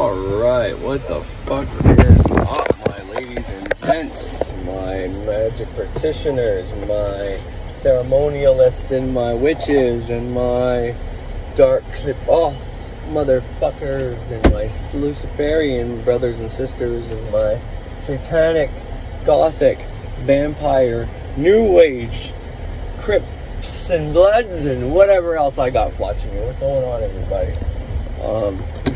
Alright, what the fuck is up, my ladies and gents, my magic practitioners, my ceremonialists, and my witches, and my dark clip-off motherfuckers, and my Luciferian brothers and sisters, and my satanic, gothic, vampire, new age, Crips and Bloods, and whatever else I got watching you. What's going on, everybody?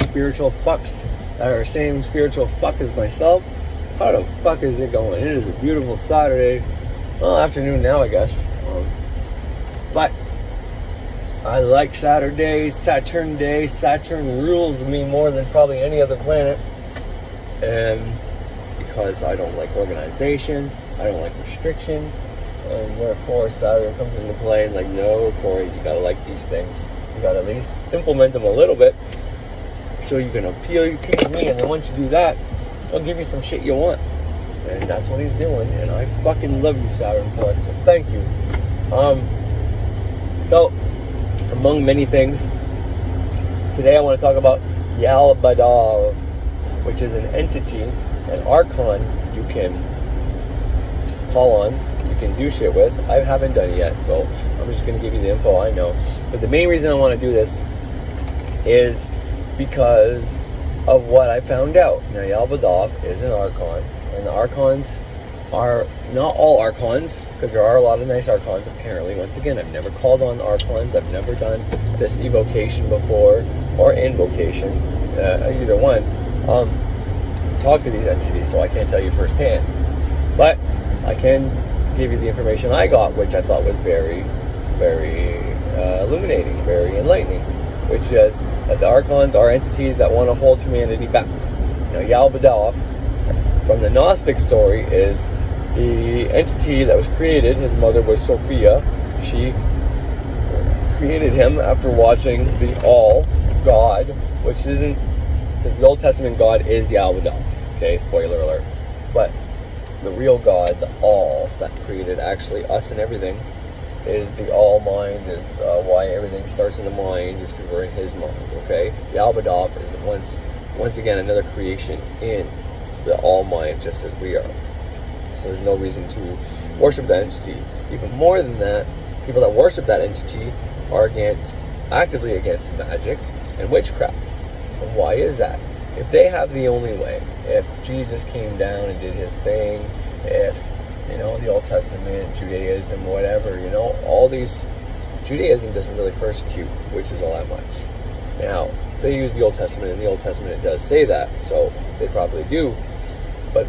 Spiritual fucks that are same spiritual fuck as myself. How the fuck is it going? It is a beautiful Saturday, well, afternoon now, I guess. But I like Saturdays, Saturn Day. Saturn rules me more than probably any other planet, and because I don't like organization, I don't like restriction, and therefore Saturn comes into play and like, no, Corey, you gotta like these things. You gotta at least implement them a little bit, so you can appeal to me, and then once you do that, I'll give you some shit you want. And that's what he's doing, and I fucking love you, Saturn Flood, so thank you. So, among many things, today I want to talk about Yalbadav, which is an entity, an archon you can call on, you can do shit with. I haven't done it yet, so I'm just going to give you the info I know. But the main reason I want to do this is because of what I found out. Now, Yalbadav is an archon, and the archons are not all archons, because there are a lot of nice archons, apparently. Once again, I've never called on archons. I've never done this evocation before, or invocation, either one. Talk to these entities, so I can't tell you firsthand. But I can give you the information I got, which I thought was very, very illuminating, very enlightening, which is that the archons are entities that want to hold humanity back. Now, Yalbadav, from the Gnostic story, is the entity that was created. His mother was Sophia. She created him after watching the All God, which isn't, because the Old Testament God is Yalbadav. Okay, spoiler alert. But the real God, the All, that created actually us and everything, is the All Mind, is why everything starts in the mind, is because we're in His mind, okay? Yalbadav is once again another creation in the All Mind, just as we are. So there's no reason to worship that entity. Even more than that, people that worship that entity are actively against magic and witchcraft. And why is that? If they have the only way, if Jesus came down and did His thing, if, you know, the Old Testament, Judaism, whatever, you know, all these, Judaism doesn't really persecute witches all that much. Now, they use the Old Testament, and the Old Testament, it does say that, so they probably do. But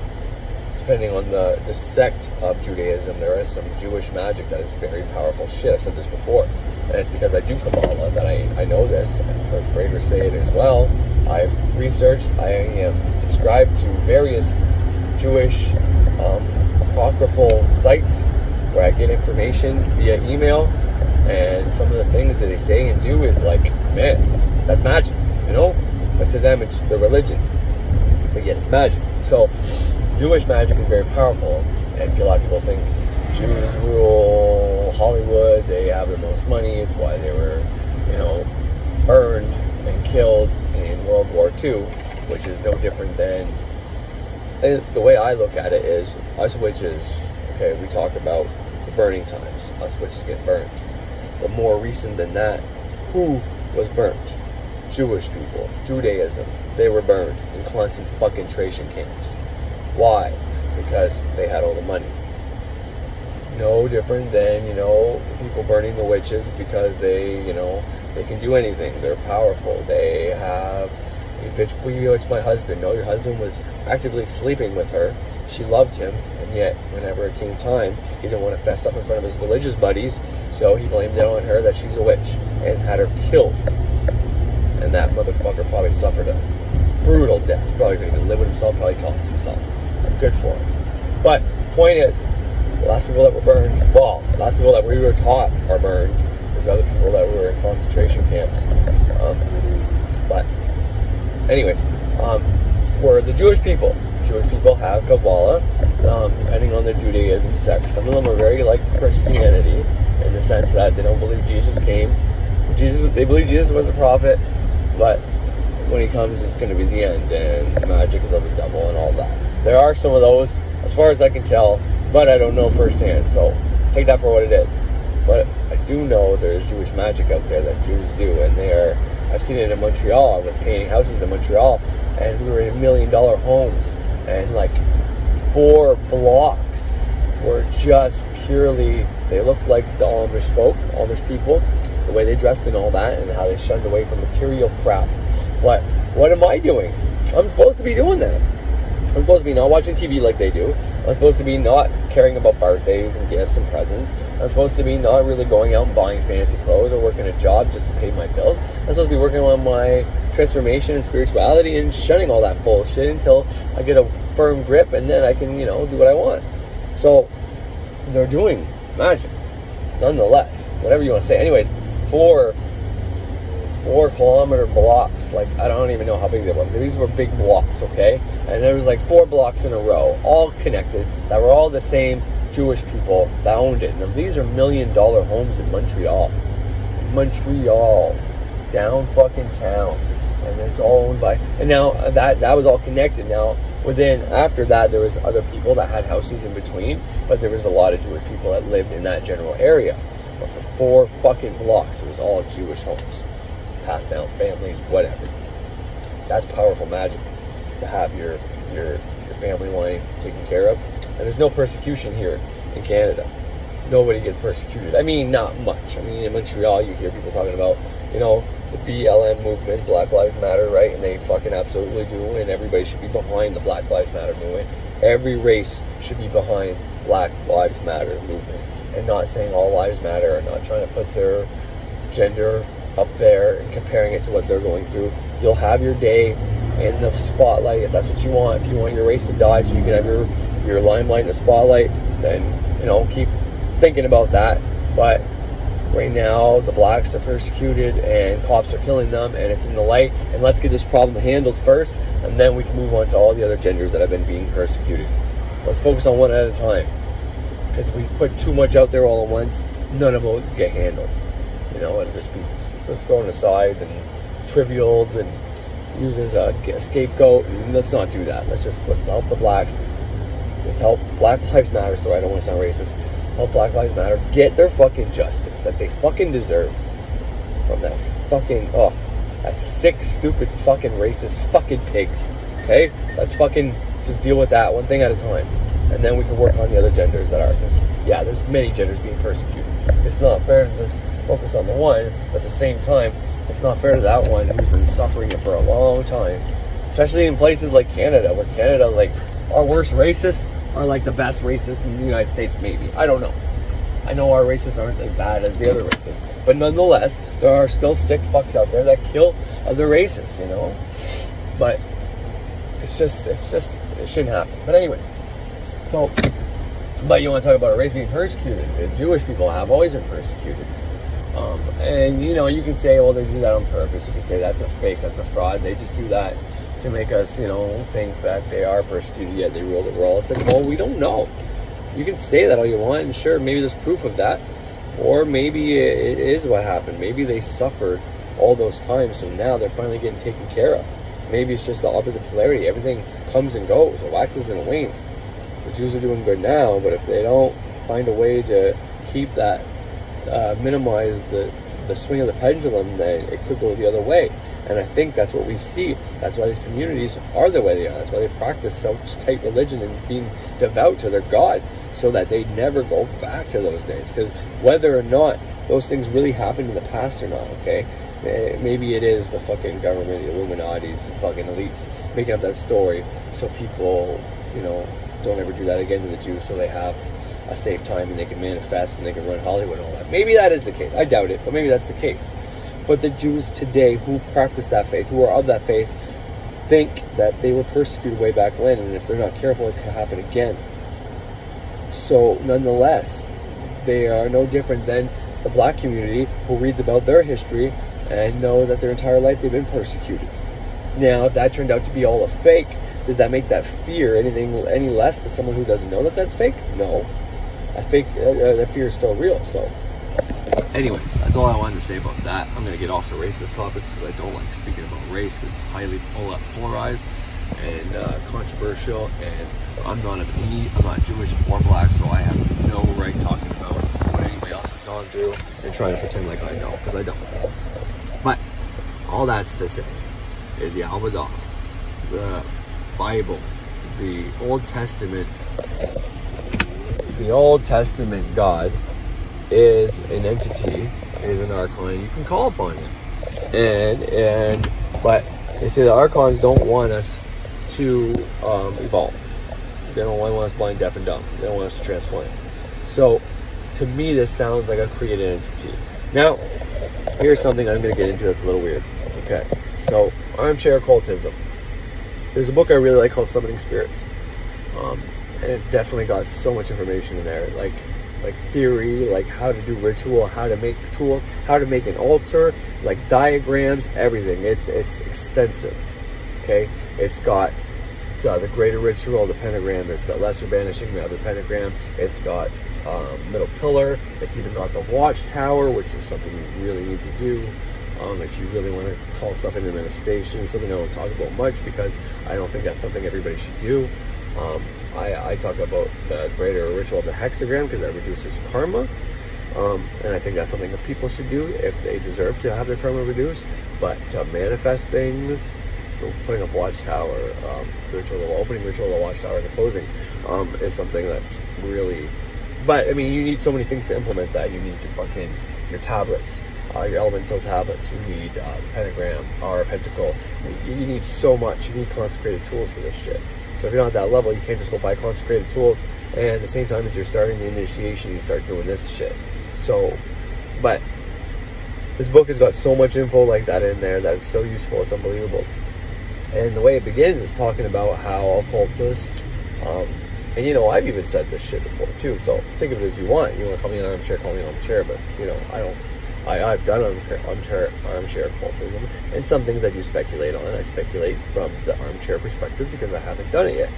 depending on the sect of Judaism, there is some Jewish magic that is very powerful shit. I've said this before, and it's because I do Kabbalah that I know this. I've heard Frater say it as well. I've researched. I am subscribed to various Jewish apocryphal sites where I get information via email, and some of the things that they say and do is like, man, that's magic, you know? But to them, it's their religion, but yet it's magic. So Jewish magic is very powerful, and a lot of people think Jews rule Hollywood, they have the most money, it's why they were, you know, burned and killed in World War II, which is no different than, the way I look at it is, us witches, okay, we talk about the burning times, us witches get burned. But more recent than that, who was burnt? Jewish people, Judaism, they were burned in concentration camps. Why? Because they had all the money. No different than, you know, people burning the witches because they, you know, they can do anything. They're powerful. They have, you bewitched my husband. No, your husband was actively sleeping with her. She loved him, and yet whenever it came time, he didn't want to fess up in front of his religious buddies, so he blamed it on her that she's a witch and had her killed. And that motherfucker probably suffered a brutal death. Probably couldn't even live with himself, probably coughed himself. Good for him. But point is, the last people that were burned, well, the last people that we were taught are burned. There's other people that were in concentration camps. But anyways, were the Jewish people. Jewish people have Kabbalah, depending on the Judaism sect. Some of them are very like Christianity, in the sense that they don't believe Jesus came. They believe Jesus was a prophet, but when he comes, it's going to be the end, and magic is of the devil and all that. There are some of those, as far as I can tell, but I don't know firsthand, so take that for what it is. But I do know there's Jewish magic out there that Jews do, and I've seen it in Montreal. I was painting houses in Montreal, and we were in $1 million homes, and like 4 blocks were just purely, they looked like the Amish folk, Amish people, the way they dressed and all that, and how they shunned away from material crap. But what am I doing? I'm supposed to be doing that. I'm supposed to be not watching TV like they do. I'm supposed to be not caring about birthdays and gifts and presents. I'm supposed to be not really going out and buying fancy clothes or working a job just to pay my bills. I'm supposed to be working on my transformation and spirituality and shunning all that bullshit until I get a firm grip, and then I can, do what I want. So they're doing magic, nonetheless, whatever you want to say. Anyways, 4 kilometer blocks, like I don't even know how big they were. These were big blocks, okay? And there was like 4 blocks in a row, all connected, that were all the same Jewish people that owned it. And these are $1 million homes in Montreal, down fucking town, and it's all owned by. And now that was all connected. Now after that, there was other people that had houses in between, but there was a lot of Jewish people that lived in that general area. But for 4 fucking blocks, it was all Jewish homes, passed down, families, whatever. That's powerful magic, to have your family line taken care of. And there's no persecution here in Canada. Nobody gets persecuted. I mean, not much. I mean, in Montreal, you hear people talking about, the BLM movement, Black Lives Matter, right? And they fucking absolutely do, and everybody should be behind the Black Lives Matter movement. Every race should be behind Black Lives Matter movement, and not saying all lives matter, and not trying to put their gender up there and comparing it to what they're going through. You'll have your day in the spotlight if that's what you want. If you want your race to die so you can have your limelight in the spotlight, then keep thinking about that. But right now the blacks are persecuted and cops are killing them, and it's in the light, and let's get this problem handled first, and then we can move on to all the other genders that have been being persecuted. Let's focus on one at a time, because if we put too much out there all at once, none of it will get handled. It'll just be thrown aside and trivialed and used as a scapegoat. And let's not do that. Let's help the blacks. Let's help Black Lives Matter. So I don't want to sound racist. Help Black Lives Matter get their fucking justice that they fucking deserve from that fucking that sick, stupid, fucking racist fucking pigs. Okay, let's fucking just deal with that one thing at a time, and then we can work on the other genders that are. Because there's many genders being persecuted. It's not fair to just focus on the one, but at the same time, it's not fair to that one who's been suffering it for a long time, especially in places like Canada, where Canada, like, our worst racists are like the best racists in the United States, maybe. I don't know. I know our racists aren't as bad as the other racists, but nonetheless, there are still sick fucks out there that kill other racists, But it shouldn't happen. But anyways, but you want to talk about a race being persecuted? The Jewish people have always been persecuted. And you can say, well, they do that on purpose. You can say that's a fake, that's a fraud. They just do that to make us, think that they are persecuted, yet they rule the world. It's like, well, we don't know. You can say that all you want, and sure, maybe there's proof of that, or maybe it is what happened. Maybe they suffered all those times, so now they're finally getting taken care of. Maybe it's just the opposite polarity. Everything comes and goes. It waxes and wanes. The Jews are doing good now, but if they don't find a way to keep that, minimize the swing of the pendulum, then it could go the other way. And I think that's what we see. That's why these communities are the way they are. That's why they practice such tight religion and being devout to their God, so that they never go back to those days. Because whether or not those things really happened in the past or not, okay, maybe it is the fucking government, the Illuminati's, the fucking elites making up that story so people, don't ever do that again to the Jews, so they have a safe time and they can manifest and they can run Hollywood and all that. Maybe that is the case. I doubt it, but maybe that's the case. But the Jews today who practice that faith, who are of that faith, think that they were persecuted way back when, and if they're not careful, it could happen again. So, nonetheless, they are no different than the black community who reads about their history and know that their entire life they've been persecuted. Now, if that turned out to be all a fake, does that make that fear any less to someone who doesn't know that that's fake? No. That fear is still real. So anyways, that's all I wanted to say about that. I'm going to get off the racist topics because I don't like speaking about race because it's highly polarized and controversial, and I'm not Jewish or black, so I have no right talking about what anybody else has gone through and trying to pretend like I know, because I don't. But all that's to say is the Albadoth, the Bible, the Old Testament God is an entity, is an archon. You can call upon him, but they say the archons don't want us to evolve. They don't want us blind, deaf, and dumb. They don't want us to transform. So, to me, this sounds like a created entity. Now, here's something I'm going to get into that's a little weird. Okay, so armchair occultism. There's a book I really like called Summoning Spirits, and it's definitely got so much information in there, like theory, like how to do ritual, how to make tools, how to make an altar, like diagrams, everything. It's extensive. Okay, it's got the greater ritual, the pentagram. It's got lesser banishing, the other pentagram. It's got middle pillar. It's even got the watchtower, which is something you really need to do if you really want to call stuff into manifestation. Something I don't talk about much because I don't think that's something everybody should do. I talk about the greater ritual of the hexagram because that reduces karma, and I think that's something that people should do if they deserve to have their karma reduced. But to manifest things, putting up watchtower, the opening ritual of the watchtower and the closing is something that's really. But I mean, you need so many things to implement that. You need your tablets, your elemental tablets. You need pentagram or pentacle. You need so much. You need consecrated tools for this shit. So if you're not at that level, you can't just go buy consecrated tools, and at the same time as you're starting the initiation, you start doing this shit. So, but this book has got so much info like that in there that is so useful, it's unbelievable. And the way it begins is talking about how occultists, and you know, I've even said this shit before too, so think of it as you want. You want to call me an armchair, call me an armchair, but you know, I've done armchair occultism, and some things I do speculate on. I speculate from the armchair perspective because I haven't done it yet.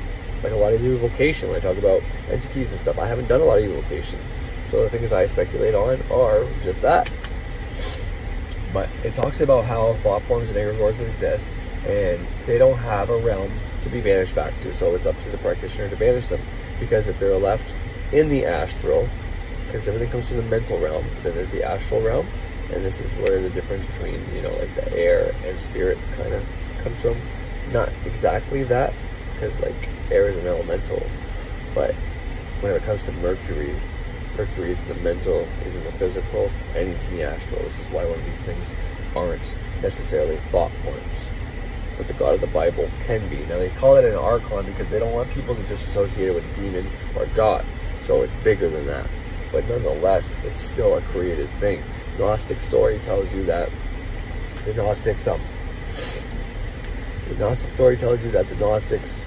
Like a lot of evocation, when I talk about entities and stuff, I haven't done a lot of evocation. So the things I speculate on are just that. But it talks about how thought forms and egregores exist, and they don't have a realm to be banished back to. So it's up to the practitioner to banish them, because if they're left in the astral, because everything comes from the mental realm, then there's the astral realm, and this is where the difference between, you know, like the air and spirit kind of comes from. Not exactly that, because like air is an elemental, but when it comes to Mercury is in the mental, is in the physical, and he's in the astral. This is why one of these things aren't necessarily thought forms, but the God of the Bible can be. Now they call it an archon because they don't want people to just associate it with demon or God, so it's bigger than that. But nonetheless, it's still a created thing. Gnostic story tells you that the Gnostics, the Gnostic story tells you that the Gnostics,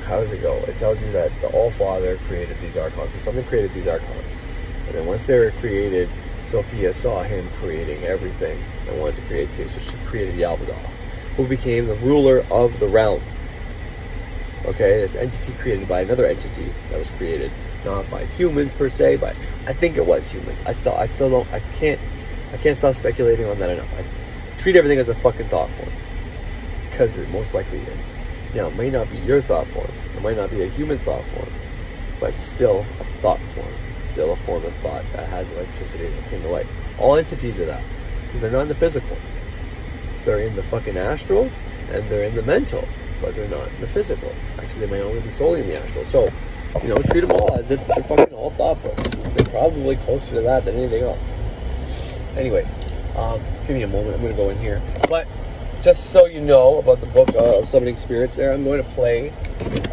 how does it go? It tells you that the All-Father created these archons, or something created these archons. And then once they were created, Sophia saw him creating everything and wanted to create too, so she created Yaldabaoth, who became the ruler of the realm. Okay, this entity created by another entity that was created not by humans per se, but I think it was humans. I can't stop speculating on that enough. I treat everything as a fucking thought form, because it most likely is. Now, it may not be your thought form, it might not be a human thought form, but it's still a thought form. It's still a form of thought that has electricity that came to light. All entities are that, because they're not in the physical. They're in the fucking astral, and they're in the mental, but they're not in the physical. Actually, they may only be solely in the astral. So, you know, treat them all as if they're fucking all thought forms. They're probably closer to that than anything else. Anyways, give me a moment. I'm going to go in here. But just so you know about the book of Summoning Spirits there, I'm going to play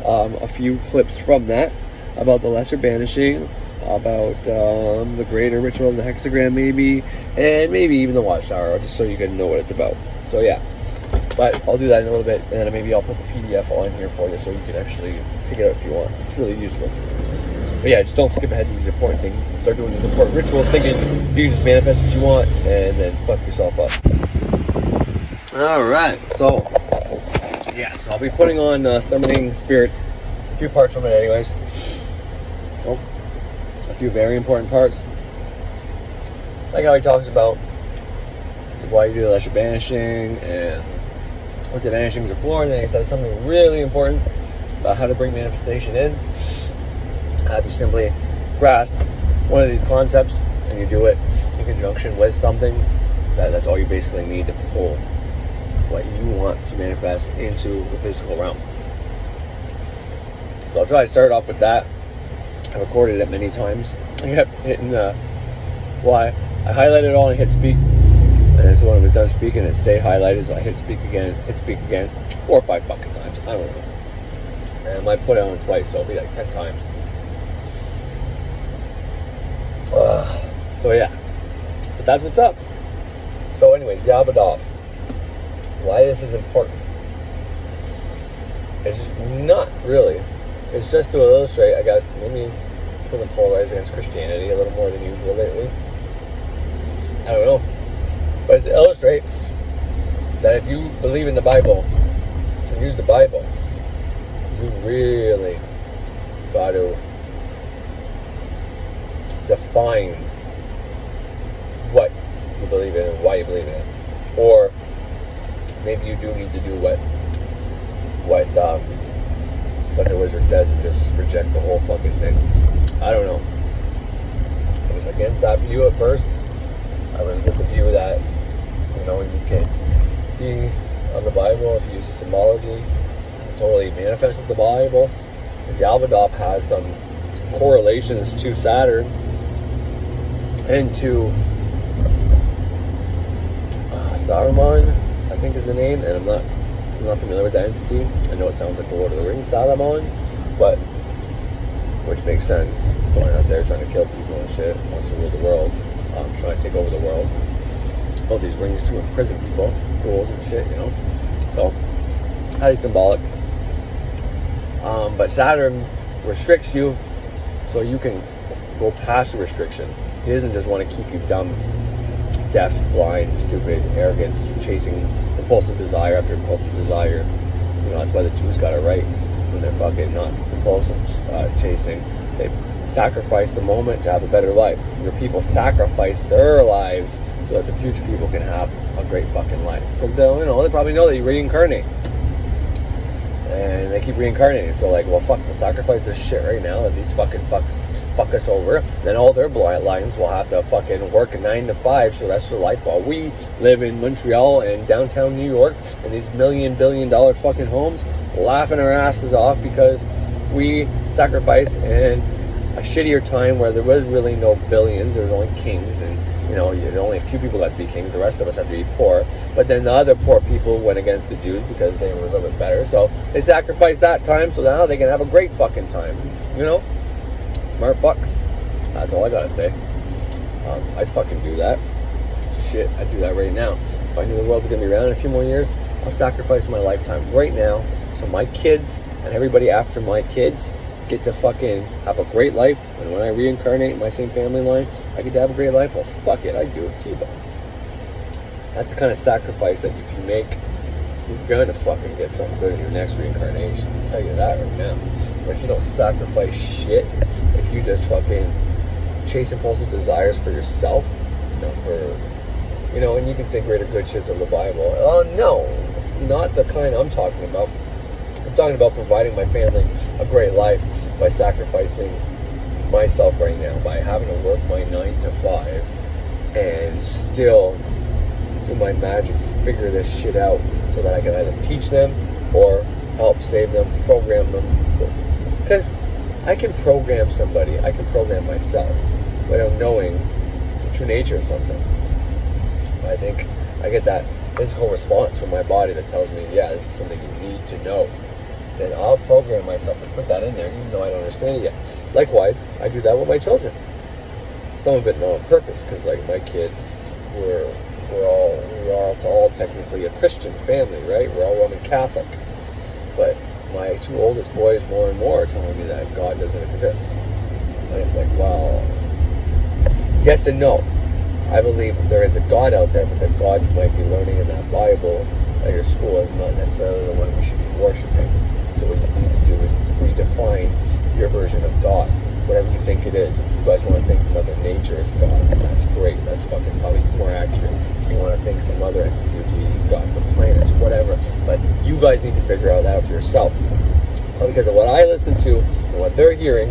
a few clips from that about the lesser banishing, about the greater ritual of the hexagram maybe, and maybe even the watchtower, just so you can know what it's about. So yeah. But I'll do that in a little bit, and then maybe I'll put the PDF on here for you so you can actually pick it up if you want. It's really useful. But yeah, just don't skip ahead to these important things and start doing these important rituals thinking you can just manifest what you want and then fuck yourself up. Alright, so yeah, so I'll be putting on Summoning Spirits, a few parts from it anyways. So, few very important parts. Like how he talks about why you do the lesser banishing and what the vanishings are for, and then he says something really important about how to bring manifestation in. Have you simply grasp one of these concepts and you do it in conjunction with something, that's all you basically need to pull what you want to manifest into the physical realm. So I'll try to start off with that. I recorded it many times. I kept hitting I highlighted it all and hit speak, and then so when I was done speaking it stayed highlighted, so I hit speak again, 4 or 5 fucking times, I don't know, and I might put it on twice, so it'll be like 10 times. So yeah, but that's what's up. So anyways, Yabadov, why this is important, it's not really, it's just to illustrate, I guess, maybe feeling polarized against Christianity a little more than usual lately, I don't know, but it's to illustrate that if you believe in the Bible and use the Bible, you really got to define what you believe in and why you believe in it. Or maybe you do need to do what Thunder Wizard says and just reject the whole fucking thing. I don't know. I was against that view at first. I was with the view that, you can be on the Bible if you use the symbology, totally manifest with the Bible. Yaldabaoth has some correlations to Saturn and to Saruman, I think is the name, and I'm not familiar with that entity. I know it sounds like the Lord of the Rings, Saruman, but which makes sense. He's going out there trying to kill people and shit, wants to rule the world, trying to take over the world. All these rings to imprison people, gold and shit, So, highly symbolic. But Saturn restricts you so you can go past the restriction. He doesn't just want to keep you dumb, deaf, blind, stupid, arrogant, chasing impulsive desire after impulsive desire. That's why the Jews got it right when they're fucking not impulsive chasing. They sacrifice the moment to have a better life. Your people sacrifice their lives so that the future people can have a great fucking life. Because they probably know that you reincarnate. And they keep reincarnating. So well fuck, we'll sacrifice this shit right now that these fucking fucks fuck us over. Then all their bloodlines will have to fucking work 9 to 5 for the rest of their life while we live in Montreal and downtown New York in these billion-dollar fucking homes, laughing our asses off because we sacrificed in a shittier time where there was really no billions, there was only kings, and only a few people got to be kings, the rest of us had to be poor. But then the other poor people went against the Jews because they were a little bit better, so they sacrificed that time so now they can have a great fucking time, Smart fucks. That's all I gotta say. I'd fucking do that. Shit, I'd do that right now. If I knew the world's gonna be around in a few more years, I'll sacrifice my lifetime right now so my kids and everybody after my kids get to fucking have a great life, and when I reincarnate in my same family line, I get to have a great life. Well, fuck it, I'd do it T-bone. That's the kind of sacrifice that if you make, you're gonna fucking get something good in your next reincarnation. I'll tell you that right now. But if you don't sacrifice shit, if you just fucking chase impulsive desires for yourself, and you can say greater good shits of the Bible. No, not the kind I'm talking about. I'm talking about providing my family a great life by sacrificing myself right now, by having to work my 9 to 5 and still do my magic to figure this shit out so that I can either teach them or help save them, program them. Because I can program somebody, I can program myself without knowing the true nature of something. I think I get that physical response from my body that tells me, yeah, this is something you need to know. Then I'll program myself to put that in there even though I don't understand it yet. Likewise, I do that with my children. Some of it not on purpose, because my kids we're all technically a Christian family, right? We're all Roman Catholic. But my 2 oldest boys more and more are telling me that God doesn't exist. And it's well, yes and no. I believe there is a God out there, but the God you might be learning in that Bible at your school is not necessarily the one we should be worshiping. So what you need to do is to redefine your version of God. whatever you think it is. If you guys want to think Mother Nature is God, that's great. That's fucking probably more accurate. If you want to think some other entity is God, the planets, whatever. But you guys need to figure out that for yourself. Because of what I listen to and what they're hearing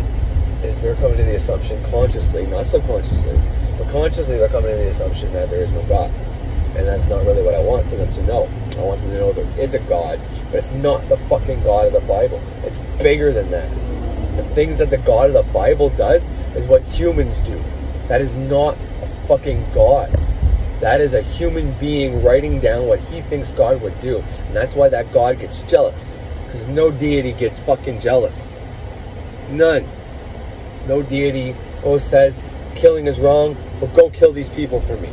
is they're coming to the assumption consciously, not subconsciously, but consciously they're coming to the assumption that there is no God. And that's not really what I want for them to know. I want them to know there is a God, but it's not the fucking God of the Bible. It's bigger than that. The things that the God of the Bible does is what humans do. That is not a fucking God. That is a human being writing down what he thinks God would do. And that's why that God gets jealous. Because no deity gets fucking jealous. None. No deity says, killing is wrong, but go kill these people for me.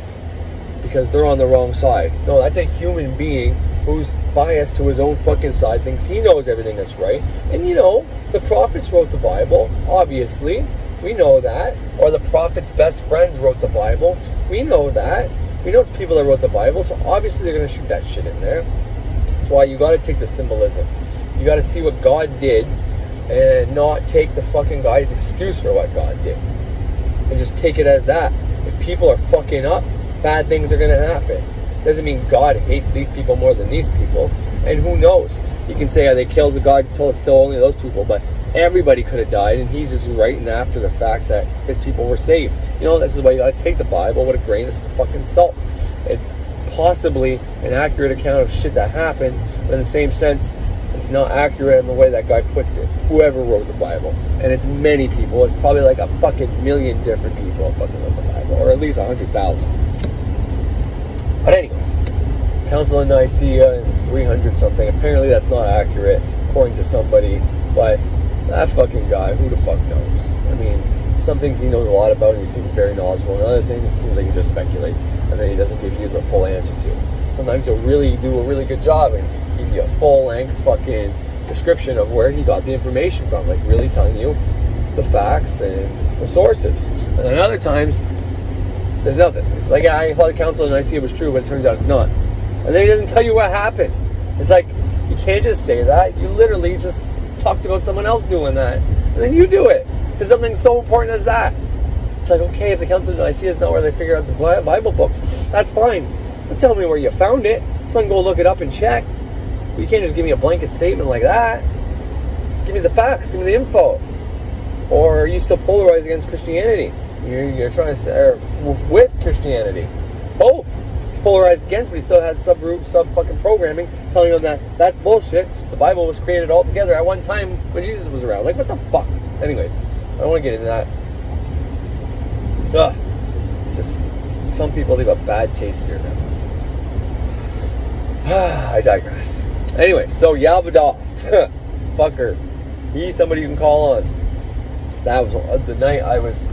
Because they're on the wrong side. No, that's a human being who's biased to his own fucking side, thinks he knows everything that's right. And you know, the prophets wrote the Bible, obviously. We know that. Or the prophet's best friends wrote the Bible. We know that. We know it's people that wrote the Bible, so obviously they're going to shoot that shit in there. That's why you got to take the symbolism. You got to see what God did and not take the fucking guy's excuse for what God did. And just take it as that. If people are fucking up, bad things are going to happen. Doesn't mean God hates these people more than these people. And who knows? You can say, they killed the God, told us still only those people, but everybody could have died, and he's just writing after the fact that his people were saved. You know, this is why you got to take the Bible with a grain of fucking salt. It's possibly an accurate account of shit that happened, but in the same sense, it's not accurate in the way that guy puts it. Whoever wrote the Bible. And it's many people. It's probably like a fucking million different people fucking wrote the Bible. Or at least 100,000. But anyways, Council of Nicaea and 300 something. Apparently that's not accurate, according to somebody. But that fucking guy, who the fuck knows? I mean, some things he knows a lot about and he seems very knowledgeable. And other things it seems like he just speculates. And then he doesn't give you the full answer to. Sometimes he'll really do a really good job and give you a full-length fucking description of where he got the information from, like really telling you the facts and the sources. And then other times, there's nothing. It's like, I thought the Council of Nicaea was true, but it turns out it's not. And then he doesn't tell you what happened. It's like, you can't just say that. You literally just talked about someone else doing that. And then you do it. For something so important as that. It's like, okay, if the Council of Nicaea is not where they figure out the Bible books, that's fine. But tell me where you found it, so I can go look it up and check. But you can't just give me a blanket statement like that. Give me the facts, give me the info. Or are you still polarized against Christianity? You're trying to say, with Christianity. Both. He's polarized against, but he still has sub-fucking programming telling him that that's bullshit. The Bible was created all together at one time when Jesus was around. Like, what the fuck? Anyways, I don't want to get into that. Ugh. Just, some people leave a bad taste in your mouth. I digress. Anyway, so Yalbadov, fucker, he's somebody you can call on. That was the night I was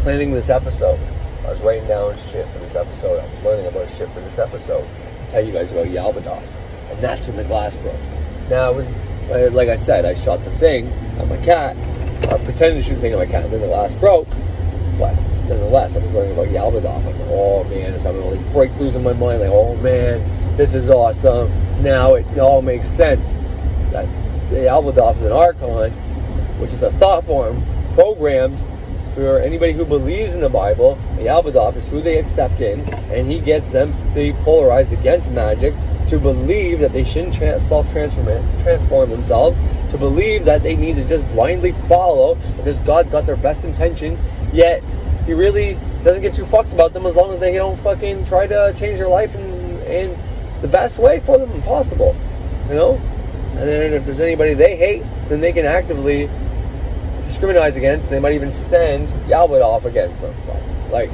planning this episode. I was writing down shit for this episode. I was learning about shit for this episode to tell you guys about Yalbadov. And that's when the glass broke. Now, it was, like I said, I shot the thing at my cat, pretending to shoot the thing at my cat, and then the glass broke. But nonetheless, I was learning about Yalbadov. I was like, oh man, I was having all these breakthroughs in my mind, like, oh man, this is awesome. Now it all makes sense. That the Yalbadov is an archon, which is a thought form programmed for anybody who believes in the Bible. The Yalbadov is who they accept in, and he gets them to be polarized against magic, to believe that they shouldn't transform themselves, to believe that they need to just blindly follow because God got their best intention, yet he really doesn't give two fucks about them as long as they don't fucking try to change their life in the best way for them possible, you know? And then if there's anybody they hate, then they can actively discriminate against, and they might even send Yalbadov against them. Like,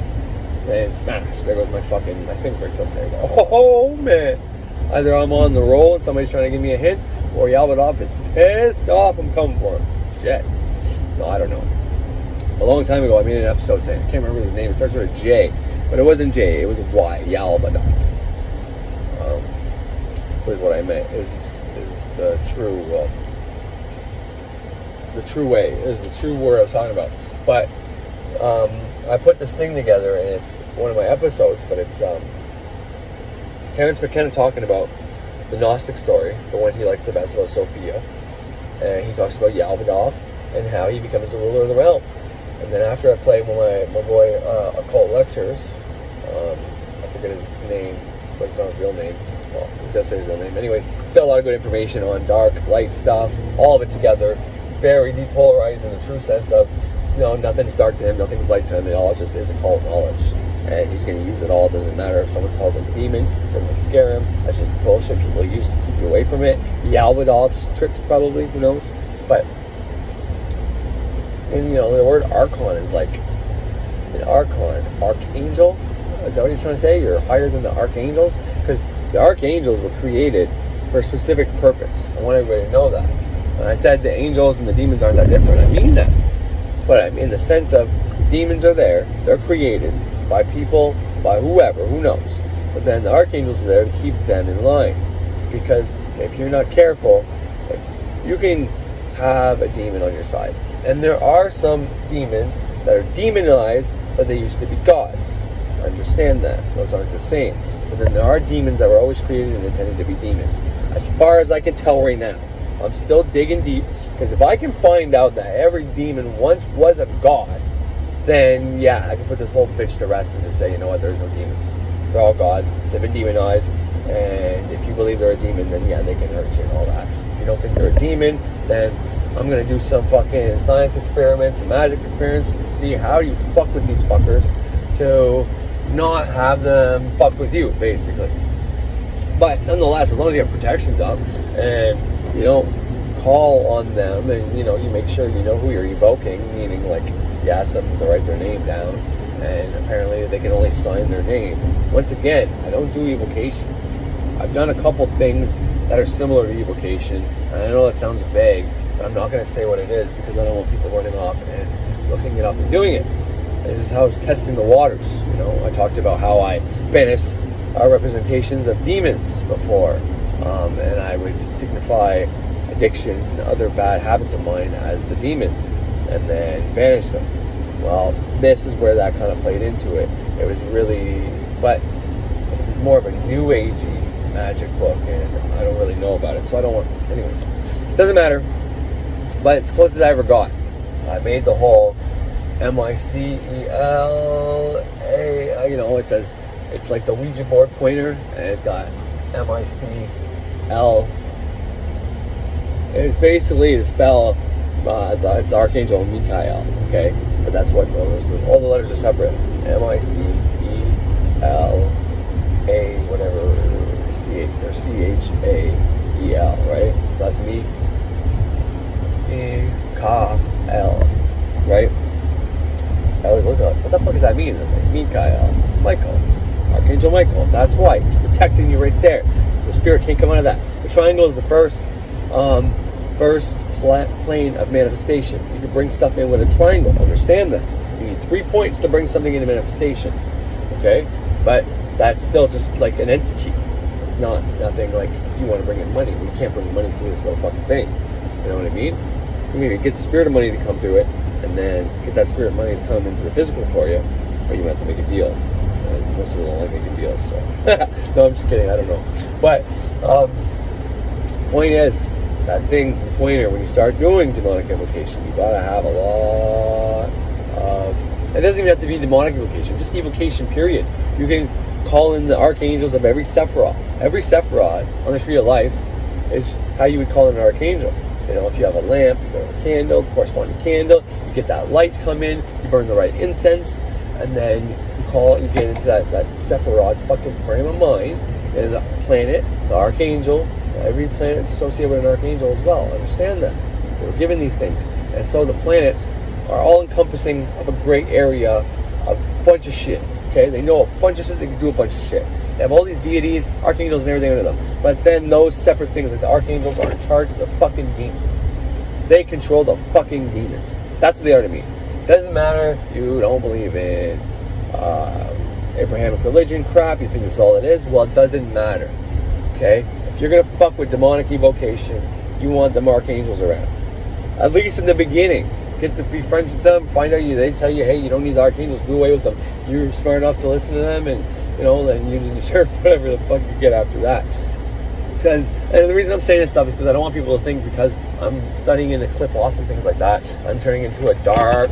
and smash. There goes my thing breaks up saying, oh man. Either I'm on the roll and somebody's trying to give me a hint, or Yalbadov is pissed off I'm coming for him. Shit. No, I don't know. A long time ago I made an episode saying, I can't remember his name, it starts with a J, but it wasn't J, it was a Y, Yalbadov. Was what I meant, is the true way, is the true word I was talking about. But I put this thing together, and it's one of my episodes, but it's Terence McKenna talking about the Gnostic story, the one he likes the best about Sophia, and he talks about Yalbadov, and how he becomes the ruler of the realm. And then after I play my boy Occult Lectures, I forget his name, but it's not his real name. Well, he does say his real name. Anyways, it's got a lot of good information on dark, light stuff, all of it together. Very depolarized in the true sense of, you know, nothing's dark to him, nothing's light to him. It all just is occult knowledge. And he's going to use it all. It doesn't matter if someone's called a demon. It doesn't scare him. That's just bullshit people use to keep you away from it. Yaldabaoth's tricks, probably. Who knows? But, and you know, the word archon is like an archon. Archangel? Is that what you're trying to say? You're higher than the archangels? Because the archangels were created for a specific purpose. I want everybody to know that. When I said the angels and the demons aren't that different, I mean that. But I mean in the sense of demons are there. They're created by people, by whoever, who knows. But then the archangels are there to keep them in line. Because if you're not careful, you can have a demon on your side. And there are some demons that are demonized, but they used to be gods. I understand that. Those aren't the same. But then there are demons that were always created and intended to be demons. As far as I can tell right now. I'm still digging deep. Because if I can find out that every demon once was a god, then yeah, I can put this whole bitch to rest and just say, you know what, there's no demons. They're all gods. They've been demonized. And if you believe they're a demon, then yeah, they can hurt you and all that. If you don't think they're a demon, then I'm going to do some fucking science experiments, some magic experiments to see how you fuck with these fuckers to not have them fuck with you, basically. But nonetheless, as long as you have protections up and you don't call on them and, you know, you make sure you know who you're evoking, meaning like you ask them to write their name down and apparently they can only sign their name. Once again, I don't do evocation. I've done a couple things that are similar to evocation, and I know that sounds vague, but I'm not going to say what it is because I don't want people running off and looking it up and doing it. This is how I was testing the waters. You know, I talked about how I banished representations of demons before, and I would signify addictions and other bad habits of mine as the demons, and then banish them. Well, this is where that kind of played into it. It was really, but it was more of a new agey magic book, and I don't really know about it, so I don't want. Anyways, doesn't matter. But it's as close as I ever got. I made the whole M-I-C-E-L-A, you know, it says, it's like the Ouija board pointer, and it's got M-I-C-L. It's basically to spell, it's the Archangel Michael, okay? But that's what all the letters are separate. M-I-C-E-L-A, whatever, C-H, or C-H-A-E-L, right? So that's me. E-K-L, right? I always look at what the fuck does that mean? It's like Michael, Archangel Michael. That's why he's protecting you right there, so the spirit can't come out of that. The triangle is the first plane of manifestation. You can bring stuff in with a triangle. Understand that you need 3 points to bring something into manifestation. Okay, but that's still just like an entity. It's not nothing like you want to bring in money. You can't bring money through this little fucking thing. You know what I mean? You need to get the spirit of money to come to it, and then get that spirit of money to come into the physical for you, but you have to make a deal. And most people don't like making deals, so. No, I'm just kidding, I don't know. But, point is, that thing, the pointer, when you start doing demonic invocation, you gotta have a lot of, it doesn't even have to be demonic invocation, just evocation, period. You can call in the archangels of every Sephiroth. Every Sephiroth on the Tree of Life is how you would call in an archangel. You know, if you have a lamp, you have a candle, the corresponding candle, you get that light to come in, you burn the right incense, and then you get into that Sephiroth fucking frame of mind, and the planet, the archangel, every planet is associated with an archangel as well. Understand that. They were given these things. And so the planets are all encompassing of a great area, a bunch of shit. Okay? They know a bunch of shit, they can do a bunch of shit. They have all these deities, archangels, and everything under them. But then those separate things, like the archangels, are in charge of the fucking demons. They control the fucking demons. That's what they are to me. Doesn't matter, you don't believe in Abrahamic religion crap, you think that's all it is. Well, it doesn't matter. Okay? If you're gonna fuck with demonic evocation, you want them archangels around. At least in the beginning. Get to be friends with them, find out they tell you, hey, you don't need the archangels, do away with them. You're smart enough to listen to them, and you know, then you deserve whatever the fuck you get after that. Because And the reason I'm saying this stuff is because I don't want people to think because I'm studying in the clip loss and things like that, I'm turning into a dark,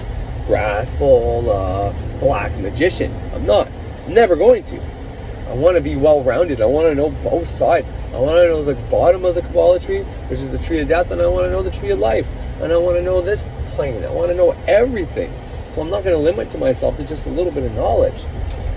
wrathful, black magician. I'm not. I'm never going to. I want to be well-rounded. I want to know both sides. I want to know the bottom of the Kabbalah tree, which is the tree of death, and I want to know the tree of life. And I want to know this plane. I want to know everything. So I'm not going to limit to myself to just a little bit of knowledge.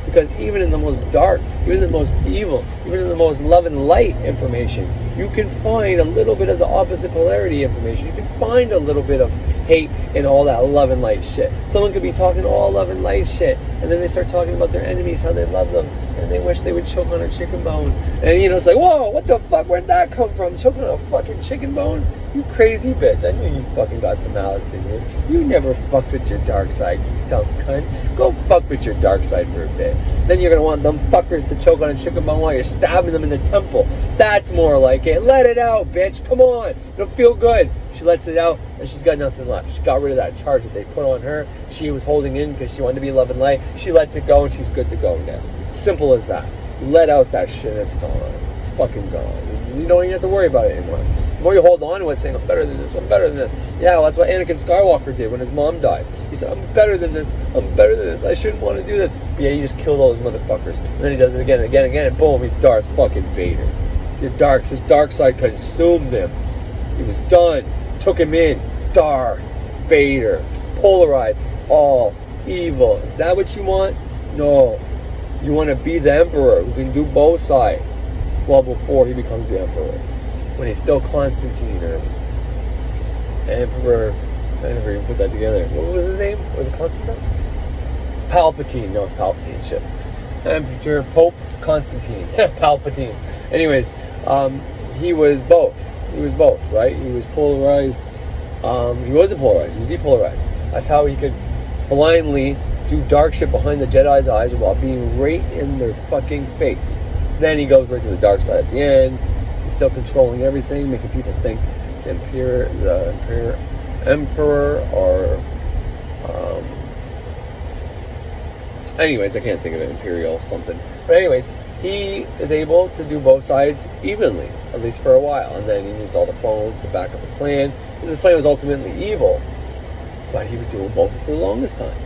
Because even in the most dark, even in the most evil, even in the most love and light information, you can find a little bit of the opposite polarity information. You can find a little bit of hate in all that love and light shit. Someone could be talking all love and light shit, and then they start talking about their enemies, how they love them, and they wish they would choke on a chicken bone. And you know, it's like, whoa, what the fuck, where'd that come from? Choking on a fucking chicken bone? You crazy bitch. I knew you fucking got some malice in you. You never fucked with your dark side, you dumb cunt. Go fuck with your dark side for a bit. Then you're gonna want them fuckers to choke on a chicken bone while you're stabbing them in the temple. That's more like it. Let it out, bitch. Come on. It'll feel good. She lets it out, and she's got nothing left. She got rid of that charge that they put on her. She was holding in because she wanted to be love and light. She lets it go, and she's good to go now. Simple as that. Let out that shit, and it's gone. It's fucking gone. You don't even have to worry about it anymore. The more you hold on to it, saying, I'm better than this, I'm better than this. Yeah, well, that's what Anakin Skywalker did when his mom died. He said, I'm better than this, I'm better than this, I shouldn't want to do this. But yeah, you just killed all those motherfuckers. And then he does it again and again and again, and boom, he's Darth fucking Vader. His dark side consumed him. He was done. Took him in. Darth Vader. Polarized. All evil. Is that what you want? No. You want to be the emperor who can do both sides. Well, before he becomes the emperor. When he's still Konstantinos or Emperor. I never even put that together. What was his name? Was it Konstantinos? Palpatine. No, it's Palpatine. Shit. Emperor Pope Constantine. Palpatine. Anyways, he was both. He was both, right? He was polarized. He wasn't polarized. He was depolarized. That's how he could blindly do dark shit behind the Jedi's eyes while being right in their fucking face. Then he goes right to the dark side at the end. He's still controlling everything, making people think the emperor or anyways, I can't think of it, imperial something. But anyways, he is able to do both sides evenly, at least for a while, and then he needs all the clones to back up his plan. His plan was ultimately evil, but he was doing both for the longest time.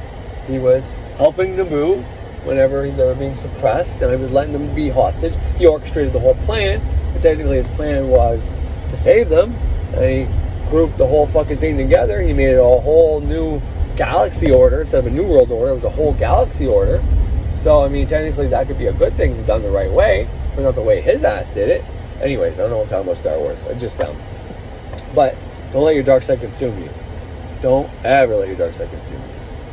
He was helping Naboo whenever they were being suppressed, and he was letting them be hostage. He orchestrated the whole plan, but technically his plan was to save them, and he grouped the whole fucking thing together. He made it a whole new galaxy order instead of a new world order. It was a whole galaxy order. So, I mean, technically that could be a good thing done the right way, but not the way his ass did it. Anyways, I don't know what I'm talking about Star Wars. I just don't. But don't let your dark side consume you. Don't ever let your dark side consume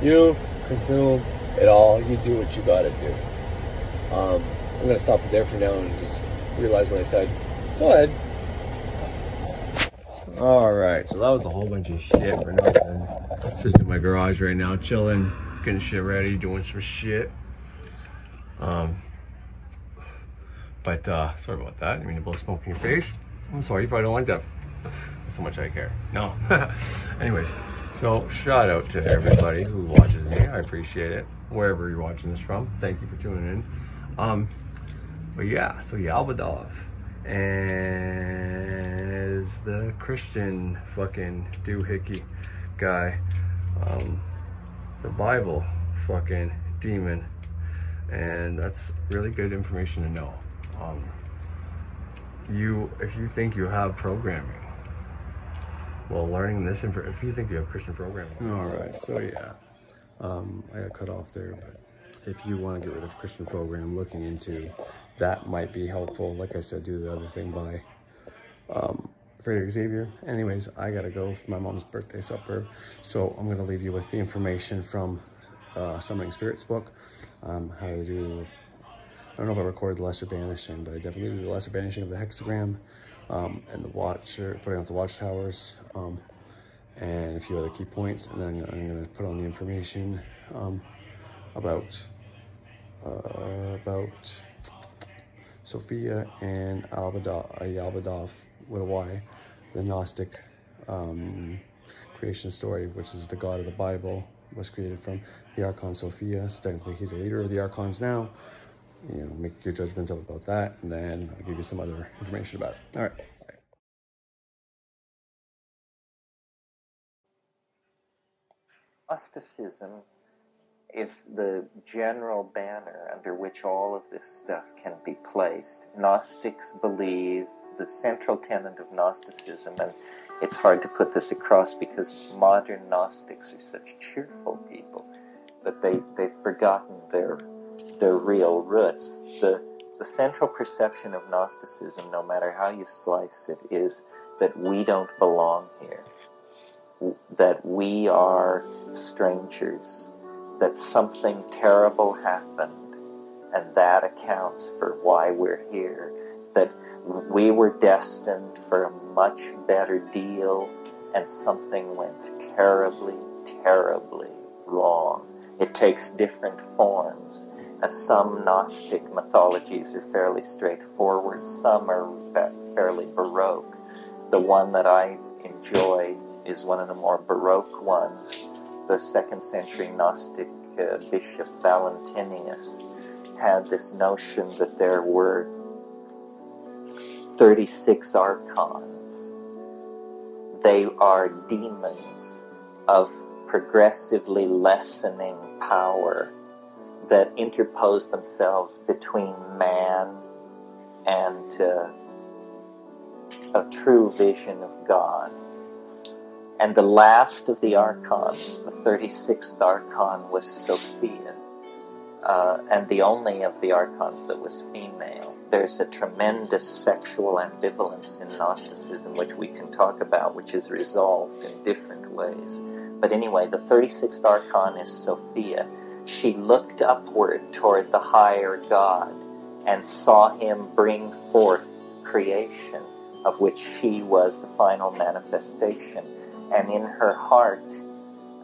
you. You consume it all. You do what you gotta do. I'm gonna stop it there for now and just realize what I said. Go ahead. Alright, so that was a whole bunch of shit for nothing. Just in my garage right now, chilling, getting shit ready, doing some shit. Sorry about that. I mean to blow smoke in your face. I'm sorry, you probably don't like that. That's how much I care. No. Anyways, so shout out to everybody who watches me. I appreciate it. Wherever you're watching this from. Thank you for tuning in. But yeah, so Yalbadov is the Christian fucking doohickey guy. The Bible fucking demon. And that's really good information to know. If you think you have programming, well, learning this, if you think you have Christian programming. All right, so yeah, I got cut off there, but if you want to get rid of Christian program, looking into that might be helpful. Like I said, do the other thing by Frederick Xavier. Anyways, I gotta go for my mom's birthday supper, so I'm gonna leave you with the information from Summoning Spirits book. How to do, I don't know if I recorded the Lesser Banishing, but I definitely did the Lesser Banishing of the hexagram, and the Watcher, putting out the watchtowers, and a few other key points. And then I'm going to put on the information about Sophia and Yalbadov with a Y, the Gnostic creation story, which is the God of the Bible, was created from the Archon Sophia. So technically he's a leader of the Archons now. You know, make your judgments up about that, and then I'll give you some other information about it. All right. Gnosticism is the general banner under which all of this stuff can be placed. Gnostics believe the central tenet of Gnosticism, and it's hard to put this across because modern Gnostics are such cheerful people, but they've forgotten their real roots. The central perception of Gnosticism, no matter how you slice it, is that we don't belong here, that we are strangers, that something terrible happened, and that accounts for why we're here, that we were destined for a much better deal, and something went terribly, terribly wrong. It takes different forms. Some Gnostic mythologies are fairly straightforward, some are fairly Baroque. The one that I enjoy is one of the more Baroque ones. The 2nd century Gnostic Bishop Valentinius had this notion that there were 36 archons. They are demons of progressively lessening power that interpose themselves between man and a true vision of God. And the last of the archons, the 36th archon, was Sophia, and the only of the archons that was female. There's a tremendous sexual ambivalence in Gnosticism, which we can talk about, which is resolved in different ways. But anyway, the 36th archon is Sophia. She looked upward toward the higher God and saw him bring forth creation, of which she was the final manifestation. And in her heart,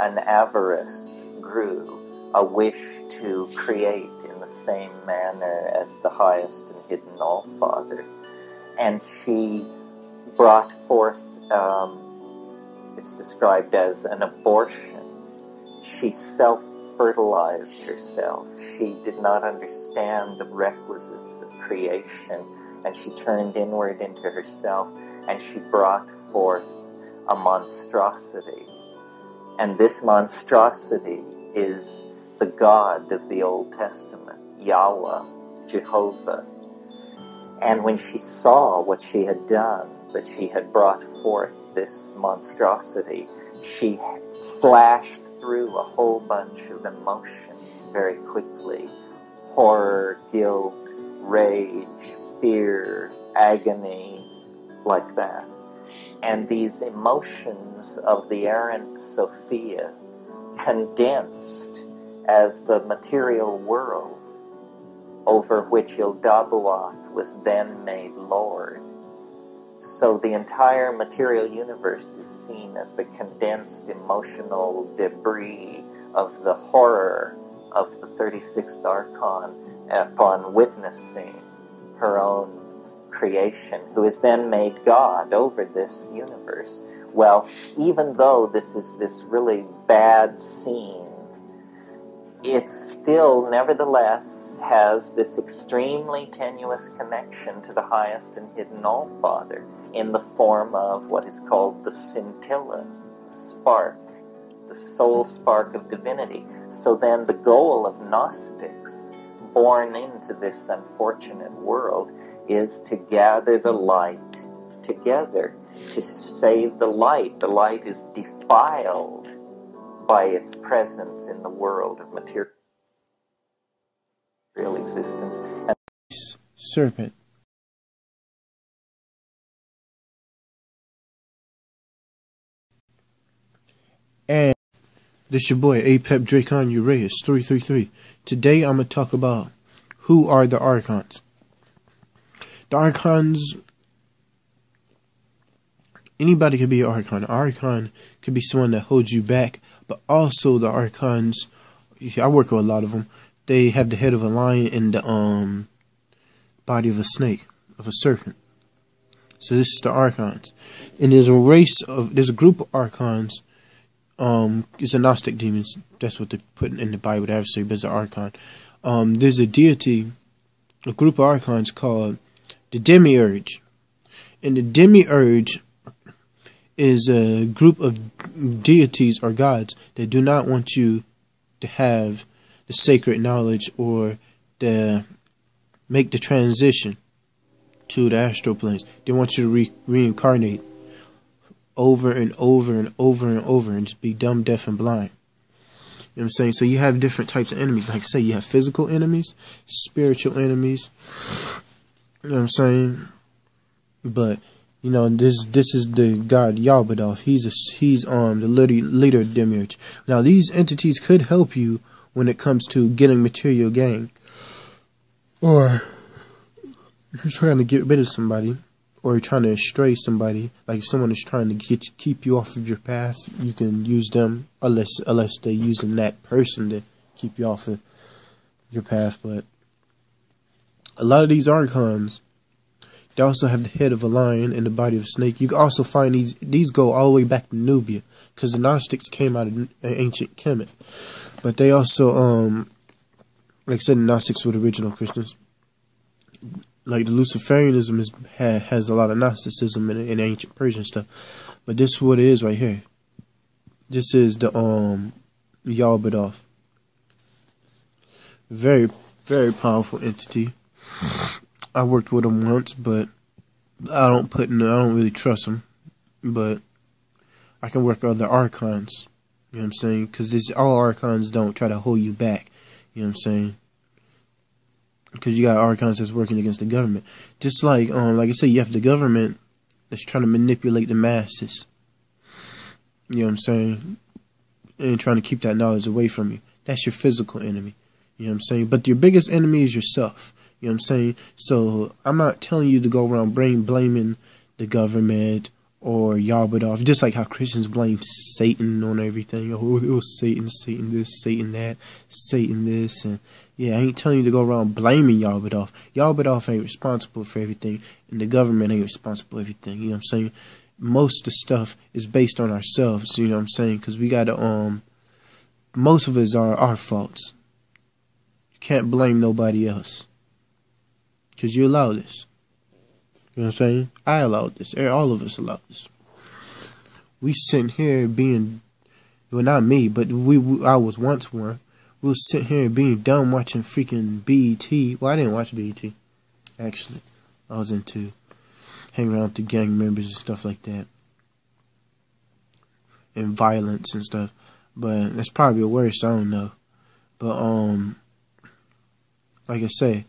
an avarice grew, a wish to create in the same manner as the highest and hidden All-Father. And she brought forth, it's described as an abortion. She self-fertilized herself. She did not understand the requisites of creation, and she turned inward into herself, and she brought forth a monstrosity. And this monstrosity is the God of the Old Testament, Yahweh, Jehovah. And when she saw what she had done, that she had brought forth this monstrosity, she flashed through a whole bunch of emotions very quickly. Horror, guilt, rage, fear, agony, like that. And these emotions of the errant Sophia condensed as the material world over which Ildabuath was then made Lord. So the entire material universe is seen as the condensed emotional debris of the horror of the 36th archon upon witnessing her own creation, who is then made God over this universe. Well, even though this is this really bad scene, it still nevertheless has this extremely tenuous connection to the highest and hidden All-Father in the form of what is called the scintilla, the spark, the soul spark of divinity. So then the goal of Gnostics, born into this unfortunate world, is to gather the light together, to save the light. The light is defiled by its presence in the world of material existence. And serpent. And this your boy Apep Dracon Uraeus 333. Today I'm gonna talk about who are the Archons. The Archons, anybody could be an Archon. An Archon could be someone that holds you back, but also the Archons, I work with a lot of them, they have the head of a lion and the body of a snake, of a serpent. So this is the Archons. And there's a group of Archons, it's a Gnostic demons, that's what they put in the Bible, the adversary, but it's an Archon. There's a deity, a group of Archons called the Demiurge. And the Demiurge is a group of deities or gods that do not want you to have the sacred knowledge or the make the transition to the astral planes. They want you to reincarnate over and over and over and over and just be dumb, deaf, and blind. You know what I'm saying? So you have different types of enemies. Like I say, you have physical enemies, spiritual enemies. You know what I'm saying? But you know, this is the god Yaldabaoth. He's the leader of Demiurge. Now these entities could help you when it comes to getting material gain, or if you're trying to get rid of somebody, or you're trying to estray somebody. Like if someone is trying to keep you off of your path, you can use them, unless they're using that person to keep you off of your path. But a lot of these archons, they also have the head of a lion and the body of a snake. You can also find these go all the way back to Nubia, because the Gnostics came out of ancient Kemet. But they also, like I said, the Gnostics were the original Christians. Like the Luciferianism has a lot of Gnosticism in ancient Persian stuff. But this is what it is right here. This is the Yaldabaoth. Very, very powerful entity. I worked with him once, but I don't really trust him. But I can work other archons. You know what I'm saying? Because all archons don't try to hold you back. You know what I'm saying? Because you got archons that's working against the government. Just like I said, you have the government that's trying to manipulate the masses. You know what I'm saying? And trying to keep that knowledge away from you. That's your physical enemy. You know what I'm saying? But your biggest enemy is yourself. You know what I'm saying? So I'm not telling you to go around blaming the government or Yaldabaoth, just like how Christians blame Satan on everything. Oh, it was Satan, Satan this, Satan that, Satan this, and yeah, I ain't telling you to go around blaming Yaldabaoth. Yaldabaoth ain't responsible for everything, and the government ain't responsible for everything. You know what I'm saying? Most of the stuff is based on ourselves. You know what I'm saying? Because we gotta most of it are our faults. You can't blame nobody else, because you allow this. You know what I'm saying? I allowed this. All of us allowed this. We sitting here being, well, not me, but I was once one. We was sitting here being dumb watching freaking BET. Well, I didn't watch BET, actually. I was into hanging around with the gang members and stuff like that, and violence and stuff. But that's probably worse. I don't know. But like I say.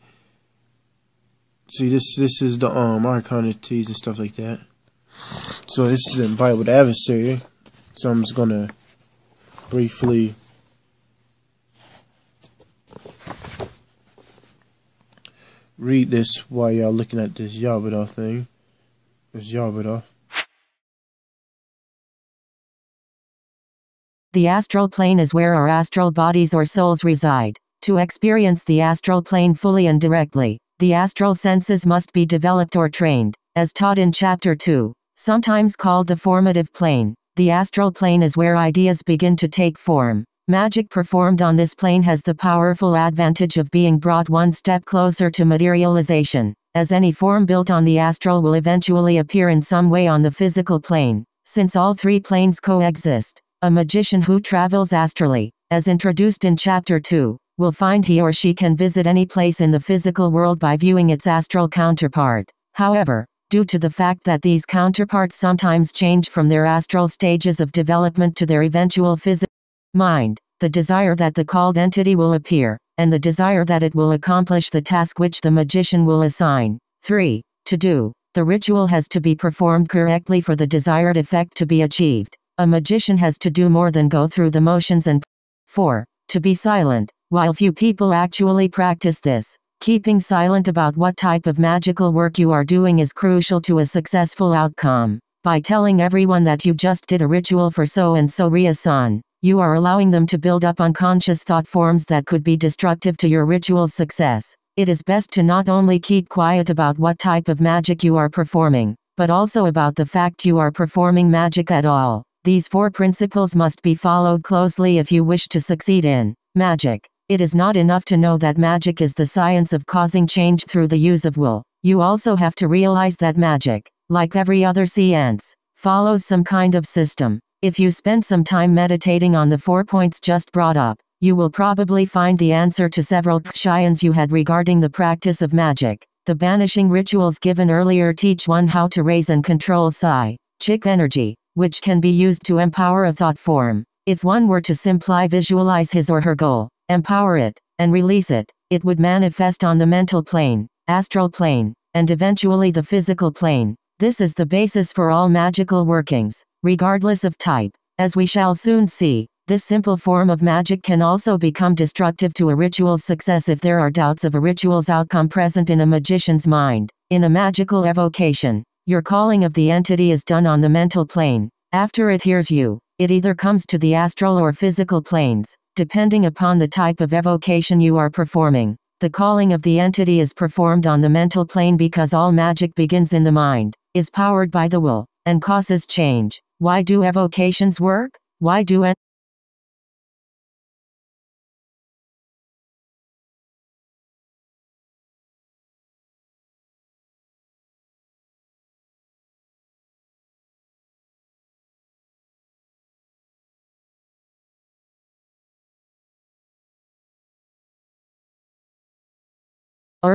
See, this is the archonities and stuff like that. So this is in Bible the Adversary. So I'm just gonna briefly read this while y'all looking at this Yaldabaoth thing. This Yaldabaoth. The astral plane is where our astral bodies or souls reside. To experience the astral plane fully and directly, the astral senses must be developed or trained, as taught in Chapter 2, sometimes called the formative plane. The astral plane is where ideas begin to take form. Magic performed on this plane has the powerful advantage of being brought one step closer to materialization, as any form built on the astral will eventually appear in some way on the physical plane, since all three planes coexist. A magician who travels astrally, as introduced in Chapter 2, will find he or she can visit any place in the physical world by viewing its astral counterpart. However, due to the fact that these counterparts sometimes change from their astral stages of development to their eventual physical mind, the desire that the called entity will appear, and the desire that it will accomplish the task which the magician will assign. 3. To do. The ritual has to be performed correctly for the desired effect to be achieved. A magician has to do more than go through the motions and 4. To be silent. While few people actually practice this, keeping silent about what type of magical work you are doing is crucial to a successful outcome. By telling everyone that you just did a ritual for so-and-so Rhea-san, you are allowing them to build up unconscious thought forms that could be destructive to your ritual's success. It is best to not only keep quiet about what type of magic you are performing, but also about the fact you are performing magic at all. These 4 principles must be followed closely if you wish to succeed in magic. It is not enough to know that magic is the science of causing change through the use of will. You also have to realize that magic, like every other science, follows some kind of system. If you spend some time meditating on the 4 points just brought up, you will probably find the answer to several questions you had regarding the practice of magic. The banishing rituals given earlier teach one how to raise and control psychic energy, which can be used to empower a thought form. If one were to simply visualize his or her goal, empower it, and release it, it would manifest on the mental plane, astral plane, and eventually the physical plane. This is the basis for all magical workings, regardless of type. As we shall soon see, this simple form of magic can also become destructive to a ritual's success if there are doubts of a ritual's outcome present in a magician's mind. In a magical evocation, your calling of the entity is done on the mental plane. After it hears you, it either comes to the astral or physical planes, depending upon the type of evocation you are performing. The calling of the entity is performed on the mental plane because all magic begins in the mind, is powered by the will, and causes change. Why do evocations work? Why do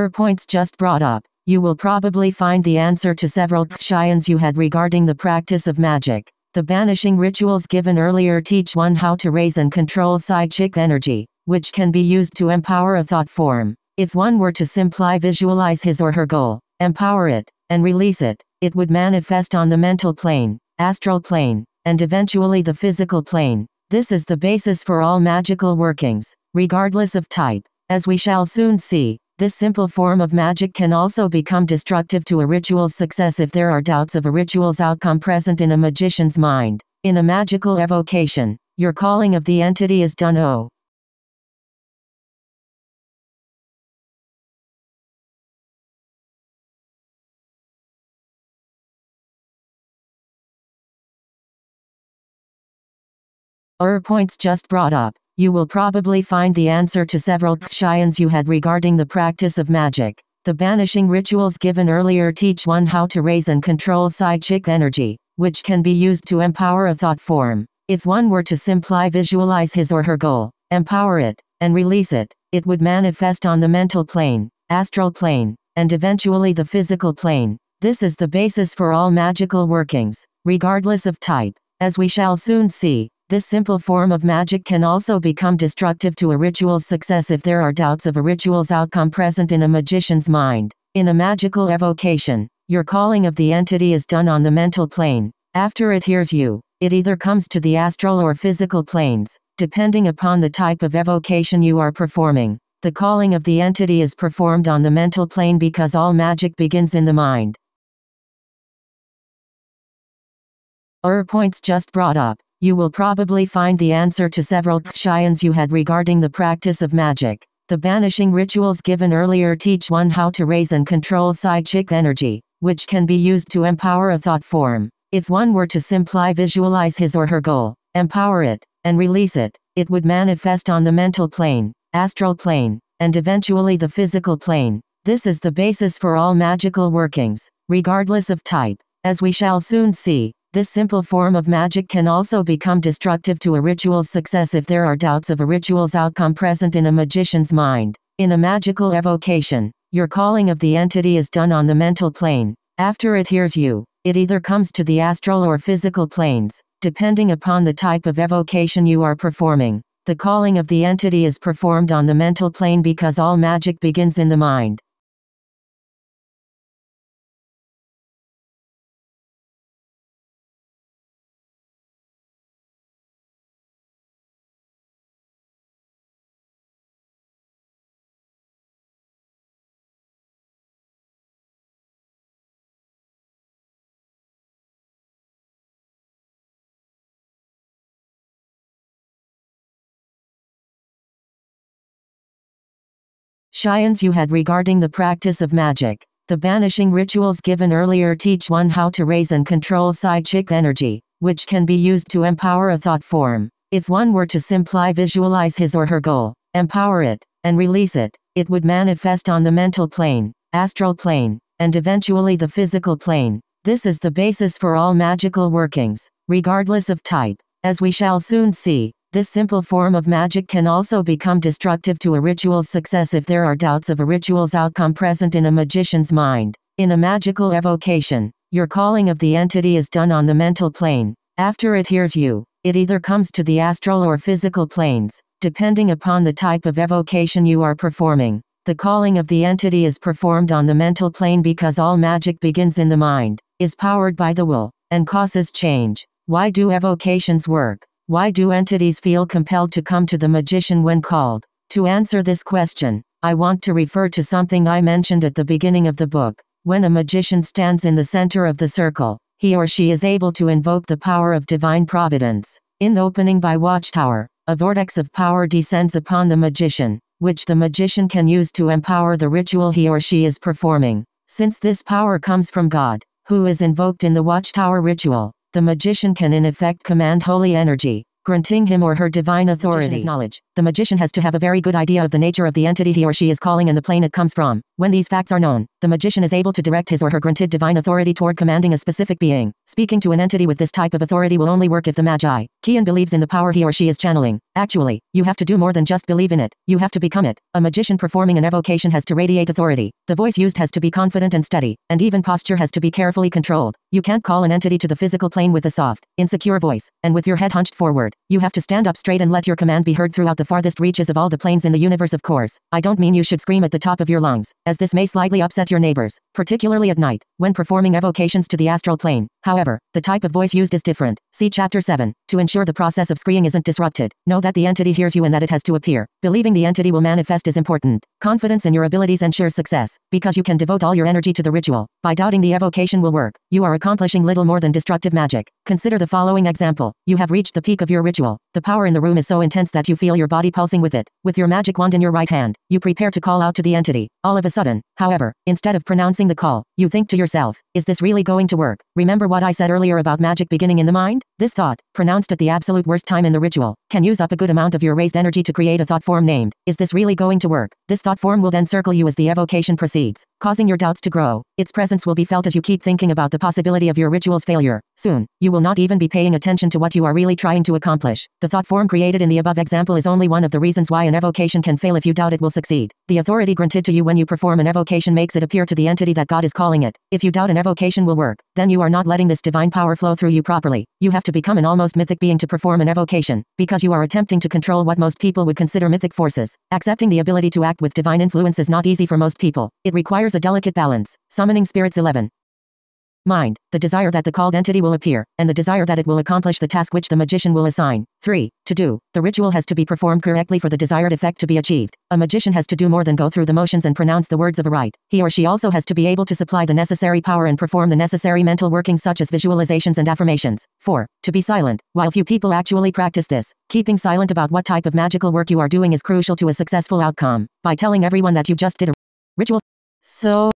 points just brought up, you will probably find the answer to several questions you had regarding the practice of magic. The banishing rituals given earlier teach one how to raise and control psychic energy, which can be used to empower a thought form. If one were to simply visualize his or her goal, empower it, and release it, it would manifest on the mental plane, astral plane, and eventually the physical plane. This is the basis for all magical workings, regardless of type. As we shall soon see, this simple form of magic can also become destructive to a ritual's success if there are doubts of a ritual's outcome present in a magician's mind. In a magical evocation, your calling of the entity is done points just brought up. You will probably find the answer to several questions you had regarding the practice of magic. The banishing rituals given earlier teach one how to raise and control psychic energy, which can be used to empower a thought form. If one were to simply visualize his or her goal, empower it, and release it, it would manifest on the mental plane, astral plane, and eventually the physical plane. This is the basis for all magical workings, regardless of type. As we shall soon see, this simple form of magic can also become destructive to a ritual's success if there are doubts of a ritual's outcome present in a magician's mind. In a magical evocation, your calling of the entity is done on the mental plane. After it hears you, it either comes to the astral or physical planes, depending upon the type of evocation you are performing. The calling of the entity is performed on the mental plane because all magic begins in the mind. Points just brought up. You will probably find the answer to several questions you had regarding the practice of magic. The banishing rituals given earlier teach one how to raise and control psychic energy, which can be used to empower a thought form. If one were to simply visualize his or her goal, empower it, and release it, it would manifest on the mental plane, astral plane, and eventually the physical plane. This is the basis for all magical workings, regardless of type. As we shall soon see, this simple form of magic can also become destructive to a ritual's success if there are doubts of a ritual's outcome present in a magician's mind. In a magical evocation, your calling of the entity is done on the mental plane. After it hears you, it either comes to the astral or physical planes, depending upon the type of evocation you are performing. The calling of the entity is performed on the mental plane because all magic begins in the mind. Questions you had regarding the practice of magic. The banishing rituals given earlier teach one how to raise and control psychic energy, which can be used to empower a thought form. If one were to simply visualize his or her goal, empower it, and release it, it would manifest on the mental plane, astral plane, and eventually the physical plane. This is the basis for all magical workings, regardless of type. As we shall soon see, this simple form of magic can also become destructive to a ritual's success if there are doubts of a ritual's outcome present in a magician's mind. In a magical evocation, your calling of the entity is done on the mental plane. After it hears you, it either comes to the astral or physical planes, depending upon the type of evocation you are performing. The calling of the entity is performed on the mental plane because all magic begins in the mind, is powered by the will, and causes change. Why do evocations work? Why do entities feel compelled to come to the magician when called? To answer this question, I want to refer to something I mentioned at the beginning of the book. When a magician stands in the center of the circle, he or she is able to invoke the power of divine providence. In the opening by Watchtower, a vortex of power descends upon the magician, which the magician can use to empower the ritual he or she is performing. Since this power comes from God, who is invoked in the Watchtower ritual, the magician can in effect command holy energy, granting him or her divine authority. Knowledge. The magician has to have a very good idea of the nature of the entity he or she is calling and the plane it comes from. When these facts are known, the magician is able to direct his or her granted divine authority toward commanding a specific being. Speaking to an entity with this type of authority will only work if the magi Kian believes in the power he or she is channeling. Actually, you have to do more than just believe in it. You have to become it. A magician performing an evocation has to radiate authority. The voice used has to be confident and steady, and even posture has to be carefully controlled. You can't call an entity to the physical plane with a soft, insecure voice, and with your head hunched forward. You have to stand up straight and let your command be heard throughout the farthest reaches of all the planes in the universe. Of course, I don't mean you should scream at the top of your lungs, as this may slightly upset your neighbors, particularly at night, when performing evocations to the astral plane. However, the type of voice used is different. See Chapter 7. To ensure the process of screaming isn't disrupted, know that the entity hears you and that it has to appear. Believing the entity will manifest is important. Confidence in your abilities ensures success, because you can devote all your energy to the ritual. By doubting the evocation will work, you are accomplishing little more than destructive magic. Consider the following example. You have reached the peak of your ritual. The power in the room is so intense that you feel your body pulsing with it. With your magic wand in your right hand, you prepare to call out to the entity. All of a sudden, however, instead of pronouncing the call, you think to yourself, is this really going to work? Remember what I said earlier about magic beginning in the mind? This thought, pronounced at the absolute worst time in the ritual, can use up a good amount of your raised energy to create a thought form named, is this really going to work? This thought form will then circle you as the evocation proceeds, causing your doubts to grow. Its presence will be felt as you keep thinking about the possibility of your ritual's failure. Soon, you will not even be paying attention to what you are really trying to accomplish. The thought form created in the above example is only one of the reasons why an evocation can fail if you doubt it will succeed. The authority granted to you when you perform an evocation makes it appear to the entity that God is calling it. If you doubt an evocation will work, then you are not letting this divine power flow through you properly. You have to become an almost mythic being to perform an evocation, because you are attempting to control what most people would consider mythic forces. Accepting the ability to act with divine influence is not easy for most people. It requires a delicate balance. Summoning spirits 11. Mind, the desire that the called entity will appear, and the desire that it will accomplish the task which the magician will assign. 3. To do. The ritual has to be performed correctly for the desired effect to be achieved. A magician has to do more than go through the motions and pronounce the words of a rite. He or she also has to be able to supply the necessary power and perform the necessary mental workings such as visualizations and affirmations. 4. To be silent. While few people actually practice this, keeping silent about what type of magical work you are doing is crucial to a successful outcome. By telling everyone that you just did a ritual, so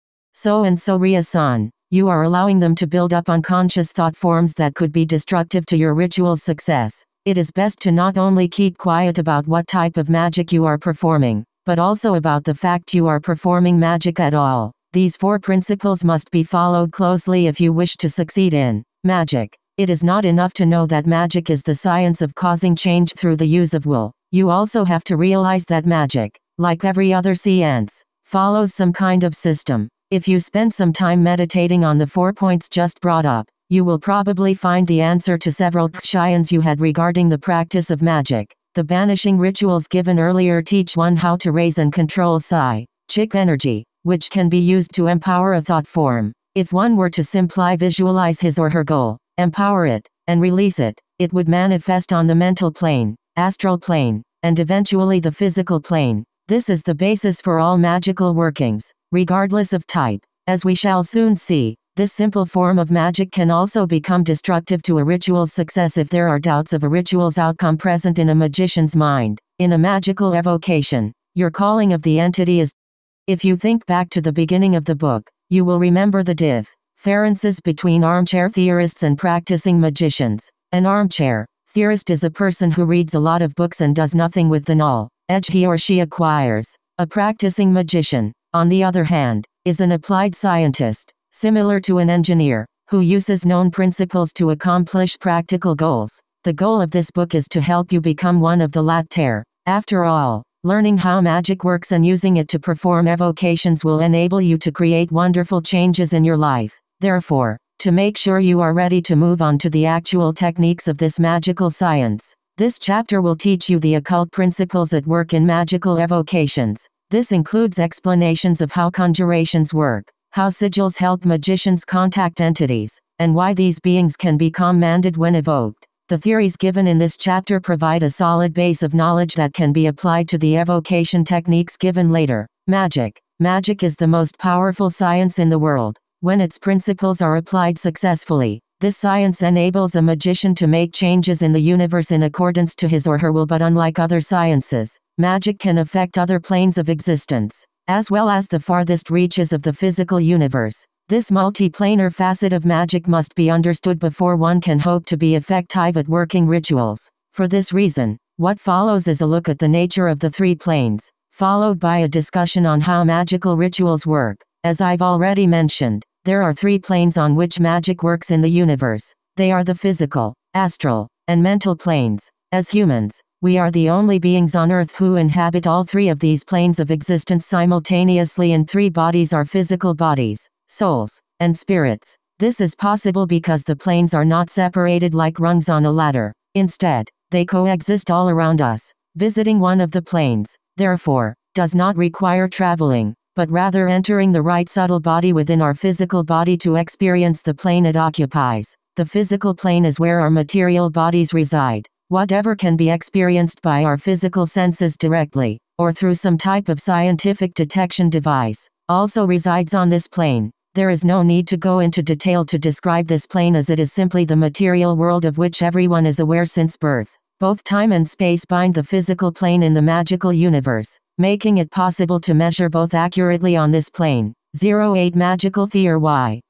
Ria-san, you are allowing them to build up unconscious thought forms that could be destructive to your ritual's success. It is best to not only keep quiet about what type of magic you are performing, but also about the fact you are performing magic at all. These 4 principles must be followed closely if you wish to succeed in magic. It is not enough to know that magic is the science of causing change through the use of will. You also have to realize that magic, like every other science, follows some kind of system. If you spend some time meditating on the 4 points just brought up, you will probably find the answer to several questions you had regarding the practice of magic. The banishing rituals given earlier teach one how to raise and control psychic energy, which can be used to empower a thought form. If one were to simply visualize his or her goal, empower it, and release it, it would manifest on the mental plane, astral plane, and eventually the physical plane. This is the basis for all magical workings, regardless of type. As we shall soon see, this simple form of magic can also become destructive to a ritual's success if there are doubts of a ritual's outcome present in a magician's mind. In a magical evocation, your calling of the entity is. If you think back to the beginning of the book, you will remember the differences between armchair theorists and practicing magicians. An armchair theorist is a person who reads a lot of books and does nothing with the knowledge he or she acquires. A practicing magician, on the other hand, is an applied scientist, similar to an engineer. who uses known principles to accomplish practical goals. The goal of this book is to help you become one of the latter. After all, learning how magic works and using it to perform evocations will enable you to create wonderful changes in your life. Therefore, to make sure you are ready to move on to the actual techniques of this magical science, this chapter will teach you the occult principles at work in magical evocations. This includes explanations of how conjurations work, how sigils help magicians contact entities, and why these beings can be commanded when evoked. The theories given in this chapter provide a solid base of knowledge that can be applied to the evocation techniques given later. Magic. Magic is the most powerful science in the world. When its principles are applied successfully, this science enables a magician to make changes in the universe in accordance to his or her will. But unlike other sciences, magic can affect other planes of existence, as well as the farthest reaches of the physical universe. This multi-planar facet of magic must be understood before one can hope to be effective at working rituals. For this reason, what follows is a look at the nature of the three planes, followed by a discussion on how magical rituals work. As I've already mentioned, there are three planes on which magic works in the universe. They are the physical, astral, and mental planes. As humans, we are the only beings on Earth who inhabit all three of these planes of existence simultaneously, and three bodies are physical bodies, souls, and spirits. This is possible because the planes are not separated like rungs on a ladder. Instead, they coexist all around us. Visiting one of the planes, therefore, does not require traveling, but rather entering the right subtle body within our physical body to experience the plane it occupies. The physical plane is where our material bodies reside. Whatever can be experienced by our physical senses directly, or through some type of scientific detection device, also resides on this plane. There is no need to go into detail to describe this plane, as it is simply the material world of which everyone is aware since birth. Both time and space bind the physical plane in the magical universe, making it possible to measure both accurately on this plane. 08 Magical Theory.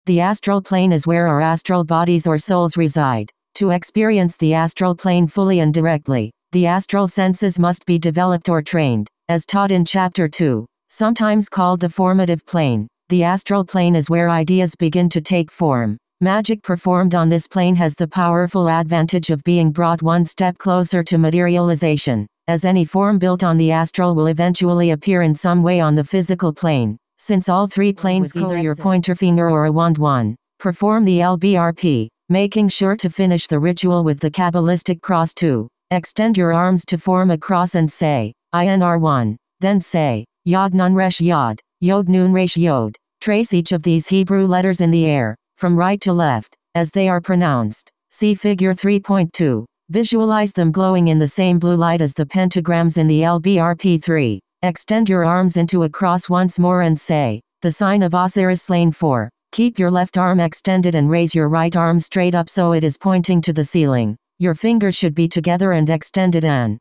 The astral plane is where our astral bodies or souls reside. To experience the astral plane fully and directly, the astral senses must be developed or trained, as taught in Chapter 2, sometimes called the formative plane. The astral plane is where ideas begin to take form. Magic performed on this plane has the powerful advantage of being brought one step closer to materialization, as any form built on the astral will eventually appear in some way on the physical plane. Since all three planes with either your pointer finger or a wand 1, perform the LBRP, making sure to finish the ritual with the Kabbalistic cross 2. Extend your arms to form a cross and say, INR1. Then say, Yod Nun Resh Yod, Yod Nun Resh Yod. Trace each of these Hebrew letters in the air, from right to left, as they are pronounced. See Figure 3.2. Visualize them glowing in the same blue light as the pentagrams in the LBRP3. Extend your arms into a cross once more and say, the sign of Osiris slain 4. Keep your left arm extended and raise your right arm straight up so it is pointing to the ceiling. Your fingers should be together and extended and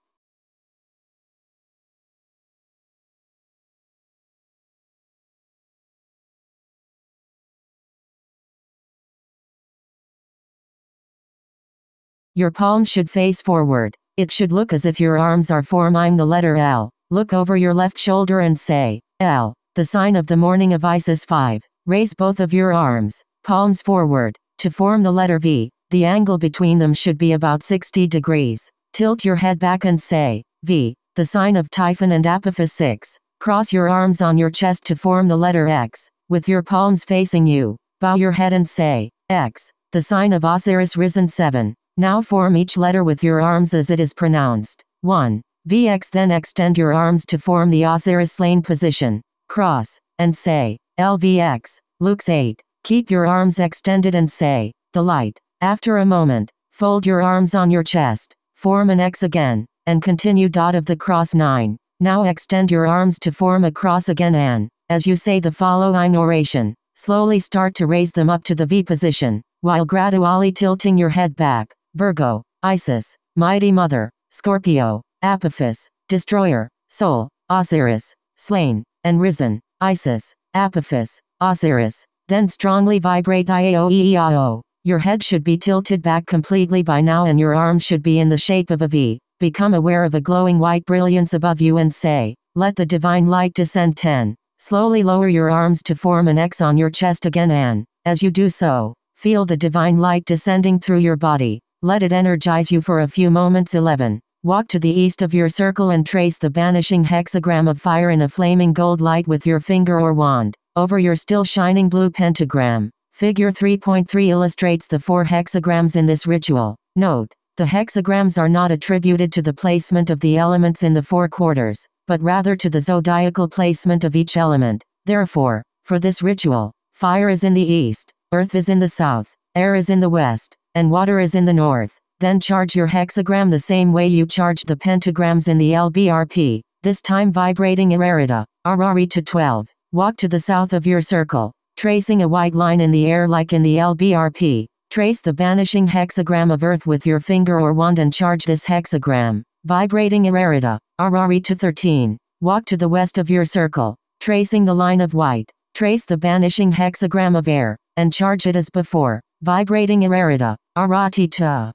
your palms should face forward. It should look as if your arms are forming the letter L. Look over your left shoulder and say, L, the sign of the morning of Isis 5. Raise both of your arms, palms forward, to form the letter V. The angle between them should be about 60 degrees. Tilt your head back and say, V, the sign of Typhon and Apophis 6. Cross your arms on your chest to form the letter X, with your palms facing you. Bow your head and say, X, the sign of Osiris risen 7. Now form each letter with your arms as it is pronounced. 1. VX. Then extend your arms to form the Osiris slain position. Cross, and say, LVX. Luke 8. Keep your arms extended and say, the light. After a moment, fold your arms on your chest, form an X again, and continue. Of the cross 9. Now extend your arms to form a cross again, and, as you say the following oration, slowly start to raise them up to the V position, while gradually tilting your head back. Virgo, Isis, Mighty Mother, Scorpio, Apophis, Destroyer, Soul, Osiris, Slain, and Risen, Isis, Apophis, Osiris. Then strongly vibrate IAOEEAO. Your head should be tilted back completely by now and your arms should be in the shape of a V. Become aware of a glowing white brilliance above you and say, let the divine light descend. 10. Slowly lower your arms to form an X on your chest again and, As you do so, feel the divine light descending through your body. Let it energize you for a few moments. 11. Walk to the east of your circle and trace the banishing hexagram of fire in a flaming gold light with your finger or wand, over your still shining blue pentagram. Figure 3.3 illustrates the 4 hexagrams in this ritual. Note, the hexagrams are not attributed to the placement of the elements in the 4 quarters, but rather to the zodiacal placement of each element. Therefore, for this ritual, fire is in the east, earth is in the south, air is in the west, and water is in the north. Then charge your hexagram the same way you charged the pentagrams in the LBRP, this time vibrating Irarita, Arari to 12. Walk to the south of your circle, tracing a white line in the air like in the LBRP. Trace the banishing hexagram of earth with your finger or wand and charge this hexagram, vibrating Irarita, Arari to 13. Walk to the west of your circle, tracing the line of white. Trace the banishing hexagram of air, and charge it as before, vibrating Irarita, Arati to.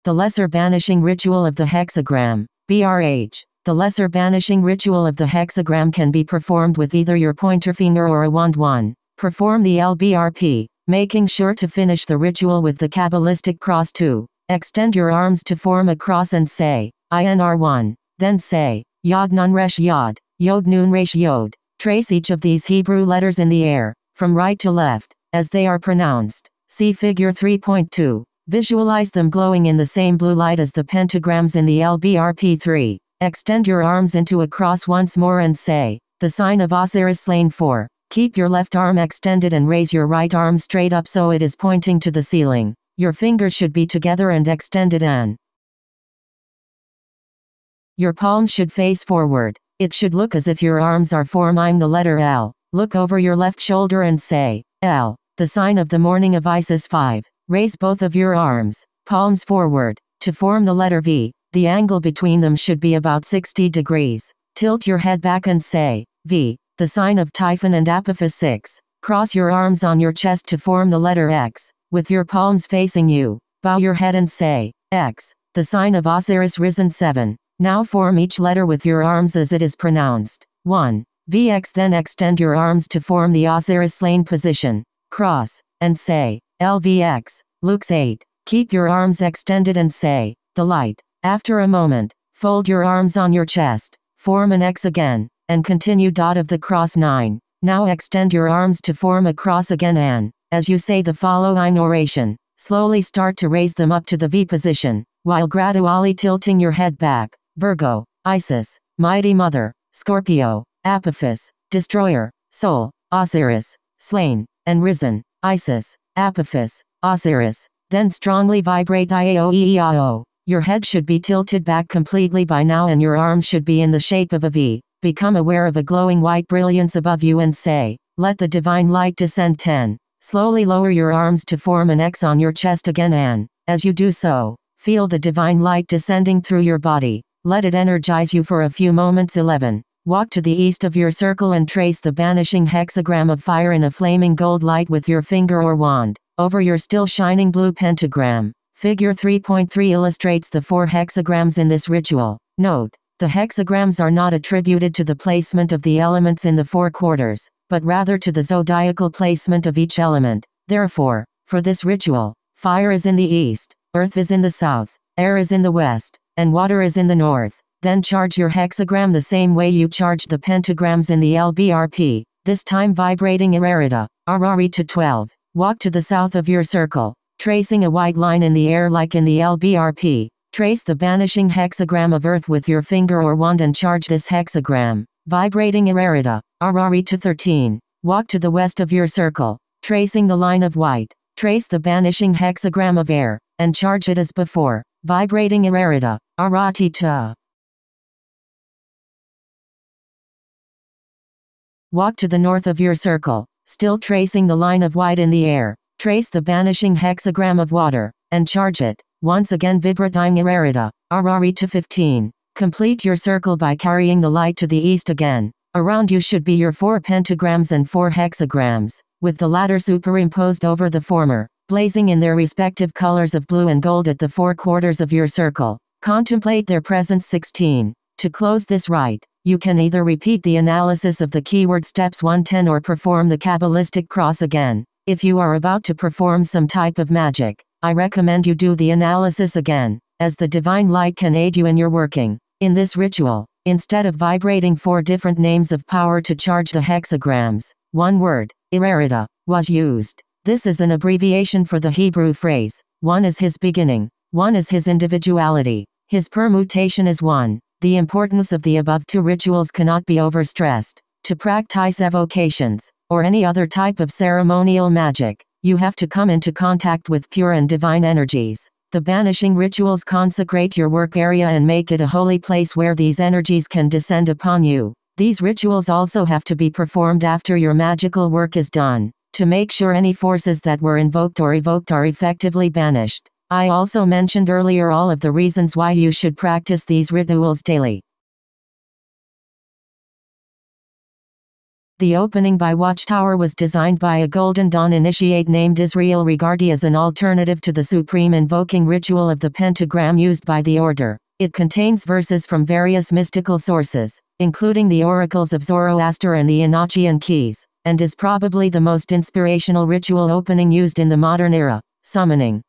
The Lesser Banishing Ritual of the Hexagram, BRH. The Lesser Banishing Ritual of the Hexagram can be performed with either your pointer finger or a wand. 1. Perform the LBRP, making sure to finish the ritual with the Kabbalistic cross. 2. Extend your arms to form a cross and say, INR1. Then say, Yod Nun Resh Yod, Yod Nun Resh Yod. Trace each of these Hebrew letters in the air, from right to left, as they are pronounced. See figure 3.2. Visualize them glowing in the same blue light as the pentagrams in the LBRP3. Extend your arms into a cross once more and say, the sign of Osiris slain. 4. Keep your left arm extended and raise your right arm straight up so it is pointing to the ceiling. Your fingers should be together and extended and your palms should face forward. It should look as if your arms are forming the letter L. Look over your left shoulder and say, L, the sign of the morning of Isis. 5. Raise both of your arms, palms forward, to form the letter V. The angle between them should be about 60 degrees. Tilt your head back and say, V, the sign of Typhon and Apophis. 6. Cross your arms on your chest to form the letter X, with your palms facing you. Bow your head and say, X, the sign of Osiris risen. 7. Now form each letter with your arms as it is pronounced. 1. VX. Then extend your arms to form the Osiris slain position. Cross, and say, LVX, Luke 8. Keep your arms extended and say, the light. After a moment, fold your arms on your chest, form an X again, and continue. Of the cross 9. Now extend your arms to form a cross again and, as you say the following oration, slowly start to raise them up to the V position, while gradually tilting your head back. Virgo, Isis, Mighty Mother, Scorpio, Apophis, Destroyer, Soul, Osiris, Slain, and Risen, Isis, Apophis, Osiris. Then strongly vibrate IAOEEIO. Your head should be tilted back completely by now and your arms should be in the shape of a V. Become aware of a glowing white brilliance above you and say, let the divine light descend. 10. Slowly lower your arms to form an X on your chest again and, as you do so, feel the divine light descending through your body. Let it energize you for a few moments. 11. Walk to the east of your circle and trace the banishing hexagram of fire in a flaming gold light with your finger or wand, over your still shining blue pentagram. Figure 3.3 illustrates the 4 hexagrams in this ritual. Note, the hexagrams are not attributed to the placement of the elements in the 4 quarters, but rather to the zodiacal placement of each element. Therefore, for this ritual, fire is in the east, earth is in the south, air is in the west, and water is in the north. Then charge your hexagram the same way you charged the pentagrams in the LBRP, this time vibrating Irarita, Arari to 12. Walk to the south of your circle, tracing a white line in the air like in the LBRP. Trace the banishing hexagram of earth with your finger or wand and charge this hexagram, vibrating Irarita, Arari to 13. Walk to the west of your circle, tracing the line of white. Trace the banishing hexagram of air, and charge it as before, vibrating Irarita, Arati to. Walk to the north of your circle, still tracing the line of white in the air. Trace the banishing hexagram of water, and charge it, once again vibrating Irarita, Arari to 15. Complete your circle by carrying the light to the east again. Around you should be your 4 pentagrams and 4 hexagrams, with the latter superimposed over the former, blazing in their respective colors of blue and gold at the 4 quarters of your circle. Contemplate their presence. 16. To close this rite, you can either repeat the analysis of the keyword steps 110 or perform the Kabbalistic cross again. If you are about to perform some type of magic, I recommend you do the analysis again, as the divine light can aid you in your working. In this ritual, instead of vibrating 4 different names of power to charge the hexagrams, one word, Irarita, was used. This is an abbreviation for the Hebrew phrase, one is his beginning, one is his individuality, his permutation is one. The importance of the above 2 rituals cannot be overstressed. To practice evocations, or any other type of ceremonial magic, you have to come into contact with pure and divine energies. The banishing rituals consecrate your work area and make it a holy place where these energies can descend upon you. These rituals also have to be performed after your magical work is done, to make sure any forces that were invoked or evoked are effectively banished. I also mentioned earlier all of the reasons why you should practice these rituals daily. The opening by Watchtower was designed by a Golden Dawn initiate named Israel Regardi as an alternative to the supreme invoking ritual of the pentagram used by the order. It contains verses from various mystical sources, including the oracles of Zoroaster and the Enochian keys, and is probably the most inspirational ritual opening used in the modern era. Summoning.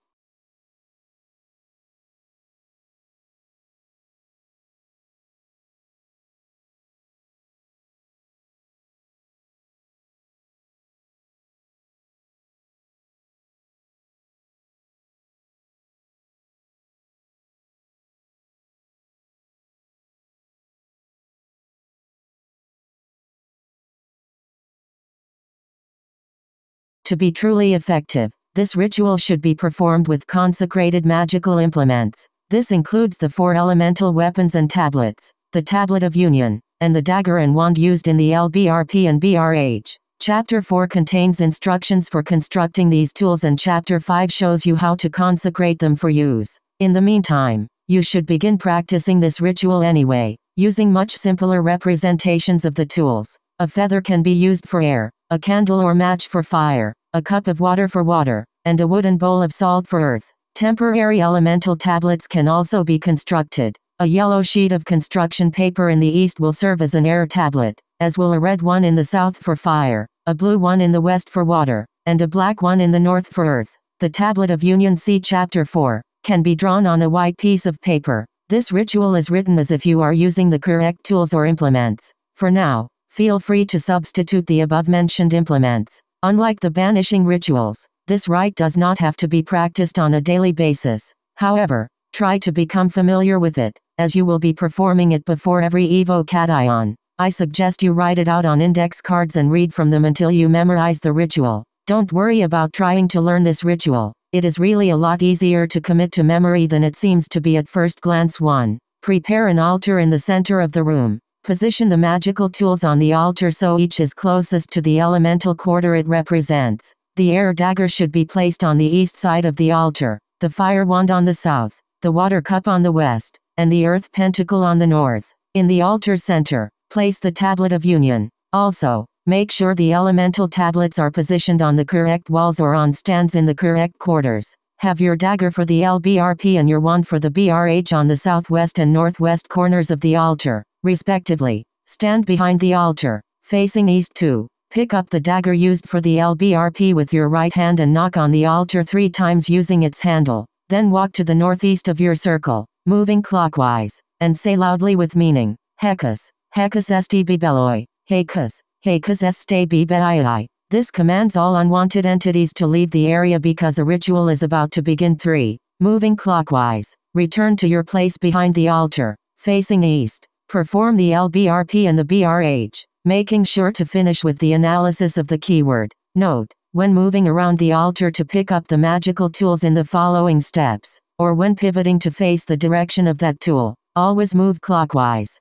To be truly effective, this ritual should be performed with consecrated magical implements. This includes the 4 elemental weapons and tablets, the Tablet of Union, and the dagger and wand used in the LBRP and BRH. Chapter 4 contains instructions for constructing these tools and Chapter 5 shows you how to consecrate them for use. In the meantime, you should begin practicing this ritual anyway, using much simpler representations of the tools. A feather can be used for air, a candle or match for fire, a cup of water for water, and a wooden bowl of salt for earth. Temporary elemental tablets can also be constructed. A yellow sheet of construction paper in the east will serve as an air tablet, as will a red one in the south for fire, a blue one in the west for water, and a black one in the north for earth. The tablet of union, see chapter 4, can be drawn on a white piece of paper. This ritual is written as if you are using the correct tools or implements. For now, feel free to substitute the above-mentioned implements. Unlike the banishing rituals, this rite does not have to be practiced on a daily basis. However, try to become familiar with it, as you will be performing it before every evocation. I suggest you write it out on index cards and read from them until you memorize the ritual. Don't worry about trying to learn this ritual. It is really a lot easier to commit to memory than it seems to be at first glance. 1. Prepare an altar in the center of the room. Position the magical tools on the altar so each is closest to the elemental quarter it represents. The air dagger should be placed on the east side of the altar, the fire wand on the south, the water cup on the west, and the earth pentacle on the north. In the altar center, place the tablet of union. Also, make sure the elemental tablets are positioned on the correct walls or on stands in the correct quarters. Have your dagger for the LBRP and your wand for the BRH on the southwest and northwest corners of the altar, respectively. Stand behind the altar, facing east. 2. Pick up the dagger used for the LBRP with your right hand and knock on the altar 3 times using its handle. Then walk to the northeast of your circle, moving clockwise, and say loudly with meaning, Hekas, Hekas est bibeloi, Hekas, Hekas est bibelii. This commands all unwanted entities to leave the area because a ritual is about to begin. 3. Moving clockwise, return to your place behind the altar, facing east. Perform the LBRP and the BRH, making sure to finish with the analysis of the keyword. Note, when moving around the altar to pick up the magical tools in the following steps, or when pivoting to face the direction of that tool, always move clockwise.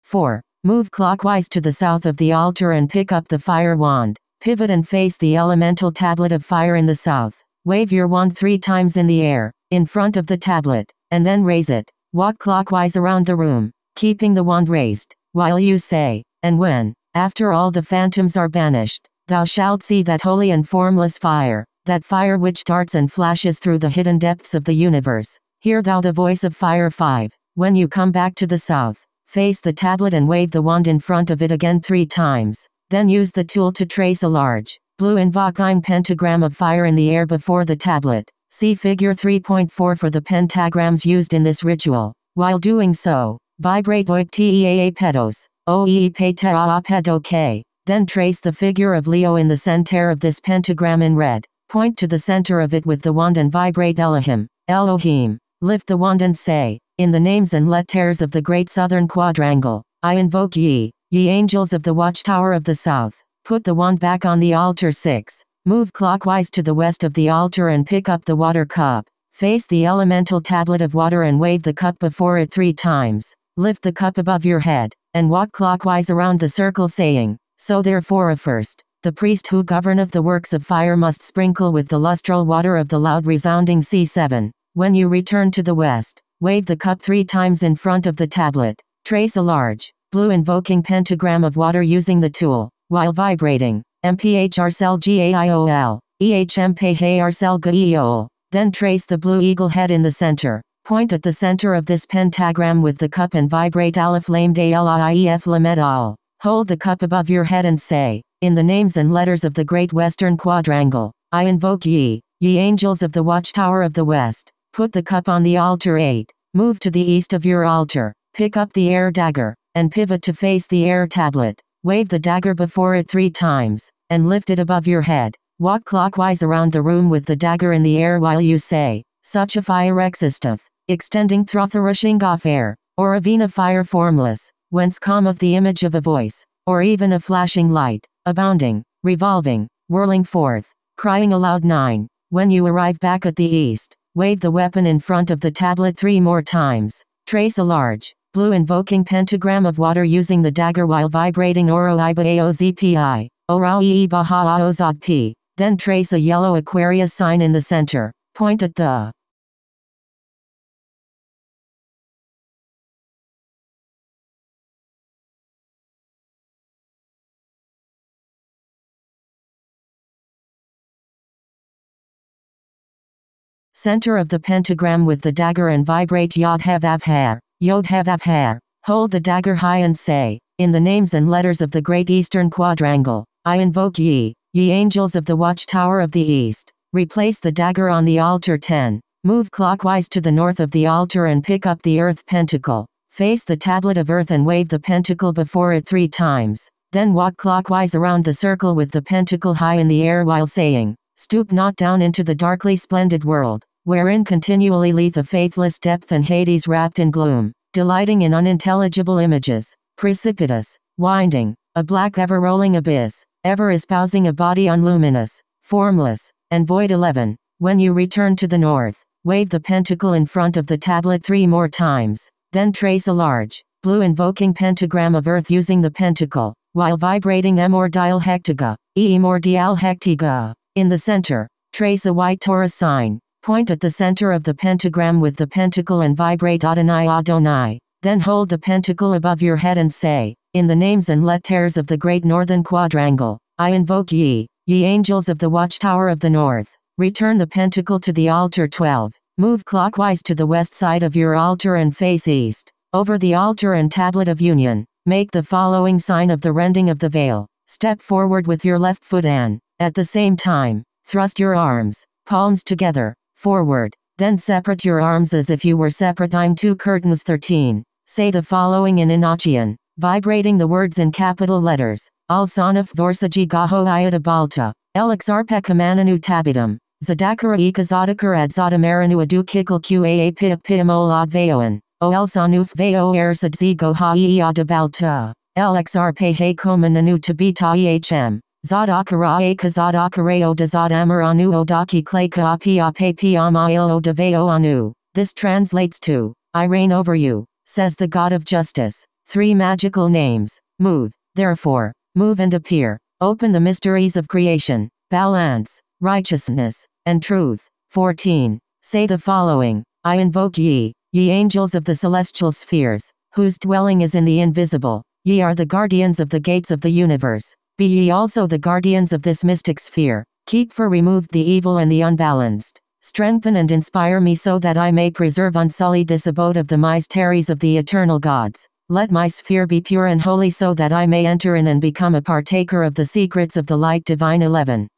Four. Move clockwise to the south of the altar and pick up the fire wand. Pivot and face the elemental tablet of fire in the south. Wave your wand 3 times in the air, in front of the tablet, and then raise it. Walk clockwise around the room, keeping the wand raised, while you say, and when, after all the phantoms are banished, thou shalt see that holy and formless fire, that fire which darts and flashes through the hidden depths of the universe. Hear thou the voice of fire. 5. When you come back to the south, face the tablet and wave the wand in front of it again 3 times. Then use the tool to trace a large, blue invoking pentagram of fire in the air before the tablet. See figure 3.4 for the pentagrams used in this ritual. While doing so, vibrate oiptea pedos, oe peta pedoke. Then trace the figure of Leo in the center of this pentagram in red. Point to the center of it with the wand and vibrate Elohim, Elohim. Lift the wand and say, in the names and letters of the great southern quadrangle, I invoke ye angels of the watchtower of the south. Put the wand back on the altar. 6. Move clockwise to the west of the altar and pick up the water cup. Face the elemental tablet of water and wave the cup before it 3 times. Lift the cup above your head, and walk clockwise around the circle saying, so therefore first, the priest who governeth the works of fire must sprinkle with the lustral water of the loud resounding C7. When you return to the west, wave the cup 3 times in front of the tablet. Trace a large, blue invoking pentagram of water using the tool, while vibrating, MPHRCELGAIOL, EHMPHARCELGAIOL. Then trace the blue eagle head in the center. Point at the center of this pentagram with the cup and vibrate Aleph Lame De Lief Lamed Al. Hold the cup above your head and say, in the names and letters of the great western quadrangle, I invoke ye angels of the watchtower of the west. Put the cup on the altar. 8. Move to the east of your altar, pick up the air dagger, and pivot to face the air tablet. Wave the dagger before it 3 times, and lift it above your head. Walk clockwise around the room with the dagger in the air while you say, such a fire existeth, extending through the rushing off air, or a vein of fire formless, whence cometh the image of a voice, or even a flashing light, abounding, revolving, whirling forth, crying aloud. 9. When you arrive back at the east, wave the weapon in front of the tablet 3 more times. Trace a large, blue invoking pentagram of water using the dagger while vibrating Oro Iba Aozpi, Oro Baha Aozod P. Then trace a yellow Aquarius sign in the center. Point at the Center of the pentagram with the dagger and vibrate Yod Hev Av Har. Yod Hev Av Har. Hold the dagger high and say, in the names and letters of the Great Eastern Quadrangle, I invoke ye, ye angels of the watchtower of the east. Replace the dagger on the altar 10. Move clockwise to the north of the altar and pick up the earth pentacle. Face the tablet of earth and wave the pentacle before it 3 times. Then walk clockwise around the circle with the pentacle high in the air while saying, stoop not down into the darkly splendid world, wherein continually leath a faithless depth and Hades wrapped in gloom, delighting in unintelligible images, precipitous, winding, a black ever-rolling abyss, ever espousing a body unluminous, formless, and void. 11. When you return to the north, wave the pentacle in front of the tablet 3 more times, then trace a large, blue invoking pentagram of earth using the pentacle, while vibrating Emordial Hectiga, Emordial Hectiga. In the center, trace a white Taurus sign, point at the center of the pentagram with the pentacle and vibrate Adonai Adonai, then hold the pentacle above your head and say, in the names and letters of the Great Northern Quadrangle, I invoke ye, ye angels of the watchtower of the north. Return the pentacle to the altar 12. Move clockwise to the west side of your altar and face east. Over the altar and tablet of union, make the following sign of the rending of the veil. Step forward with your left foot and, at the same time, thrust your arms, palms together, forward. Then separate your arms as if you were separating 2 curtains. 13. Say the following in Enochian, vibrating the words in capital letters. Al Sanaf Vorsaji Gaho Iada Balta, Elixarpe Kamananu Tabidum. Zadakara Ekazadakar Adzadamaranu Adu Kikal Qa Pip Pimol Advaoan, O El Sanuf Veo Ersad Zigo Haia Balta, Elixarpe He Komananu Tabita Ehm, Zadakara Ekazadakareo Dazadamaranu Odaki Kleka Apia Papiamail Odaveo Anu. This translates to, I reign over you, says the God of justice. 3 magical names. Move, therefore, move and appear. Open the mysteries of creation, balance, righteousness, and truth. 14. Say the following, I invoke ye, ye angels of the celestial spheres, whose dwelling is in the invisible. Ye are the guardians of the gates of the universe. Be ye also the guardians of this mystic sphere. Keep for removed the evil and the unbalanced. Strengthen and inspire me so that I may preserve unsullied this abode of the mysteries of the eternal gods. Let my sphere be pure and holy so that I may enter in and become a partaker of the secrets of the light divine. 11.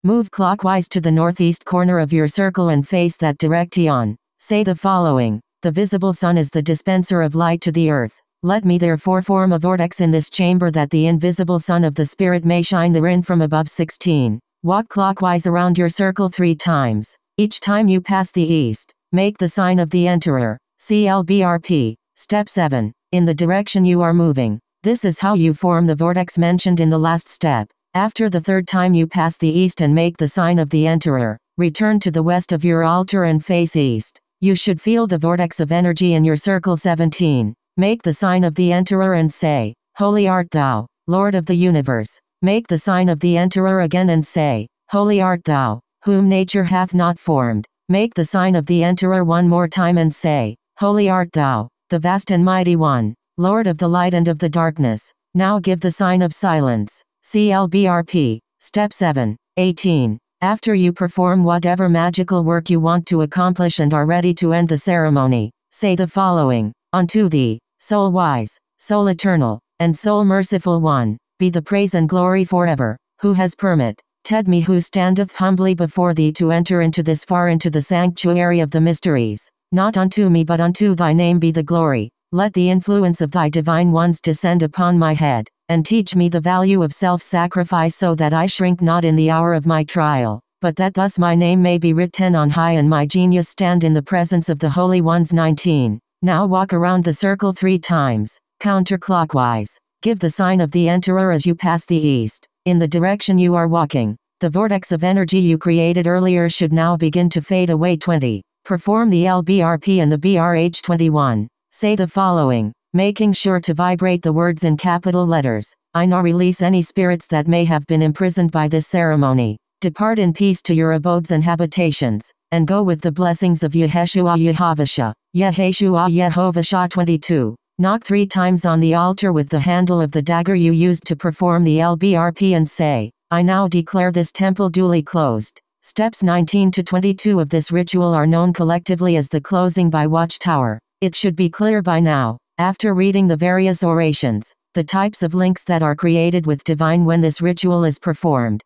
Move clockwise to the northeast corner of your circle and face that direction. Say the following: the visible sun is the dispenser of light to the earth. Let me therefore form a vortex in this chamber that the invisible sun of the Spirit may shine therein from above. 16. Walk clockwise around your circle 3 times. Each time you pass the east, make the sign of the Enterer. CLBRP. Step 7. In the direction you are moving. This is how you form the vortex mentioned in the last step. After the 3rd time you pass the east and make the sign of the Enterer, return to the west of your altar and face east. You should feel the vortex of energy in your circle. 17. Make the sign of the Enterer and say, Holy art thou, Lord of the universe. Make the sign of the Enterer again and say, Holy art thou, whom nature hath not formed. Make the sign of the Enterer one more time and say, Holy art thou, the vast and mighty one, Lord of the light and of the darkness. Now give the sign of silence. CLBRP. Step 7. 18. After you perform whatever magical work you want to accomplish and are ready to end the ceremony, say the following: Unto thee, soul wise, soul eternal, and soul merciful one, be the praise and glory forever, who has permitted me who standeth humbly before thee to enter into this far into the sanctuary of the mysteries. Not unto me but unto thy name be the glory. Let the influence of thy divine ones descend upon my head, and teach me the value of self-sacrifice so that I shrink not in the hour of my trial, but that thus my name may be written on high and my genius stand in the presence of the Holy Ones. 19. Now walk around the circle 3 times, counterclockwise. Give the sign of the Enterer as you pass the east, in the direction you are walking. The vortex of energy you created earlier should now begin to fade away. 20. Perform the LBRP and the BRH. 21. Say the following, making sure to vibrate the words in capital letters. I now release any spirits that may have been imprisoned by this ceremony. Depart in peace to your abodes and habitations, and go with the blessings of Yeshua Yehovashah. Yeshua Yehovashah. 22. Knock 3 times on the altar with the handle of the dagger you used to perform the LBRP and say, I now declare this temple duly closed. Steps 19 to 22 of this ritual are known collectively as the closing by watchtower. It should be clear by now, after reading the various orations, the types of links that are created with divine when this ritual is performed.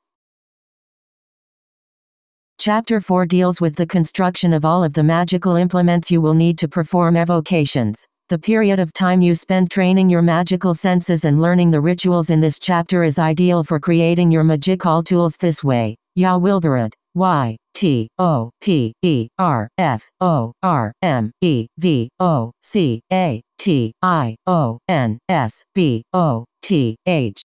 Chapter 4 deals with the construction of all of the magical implements you will need to perform evocations. The period of time you spend training your magical senses and learning the rituals in this chapter is ideal for creating your magical tools this way. Yah Wilberud. YTOPERFORMEVOCATIONSBOTH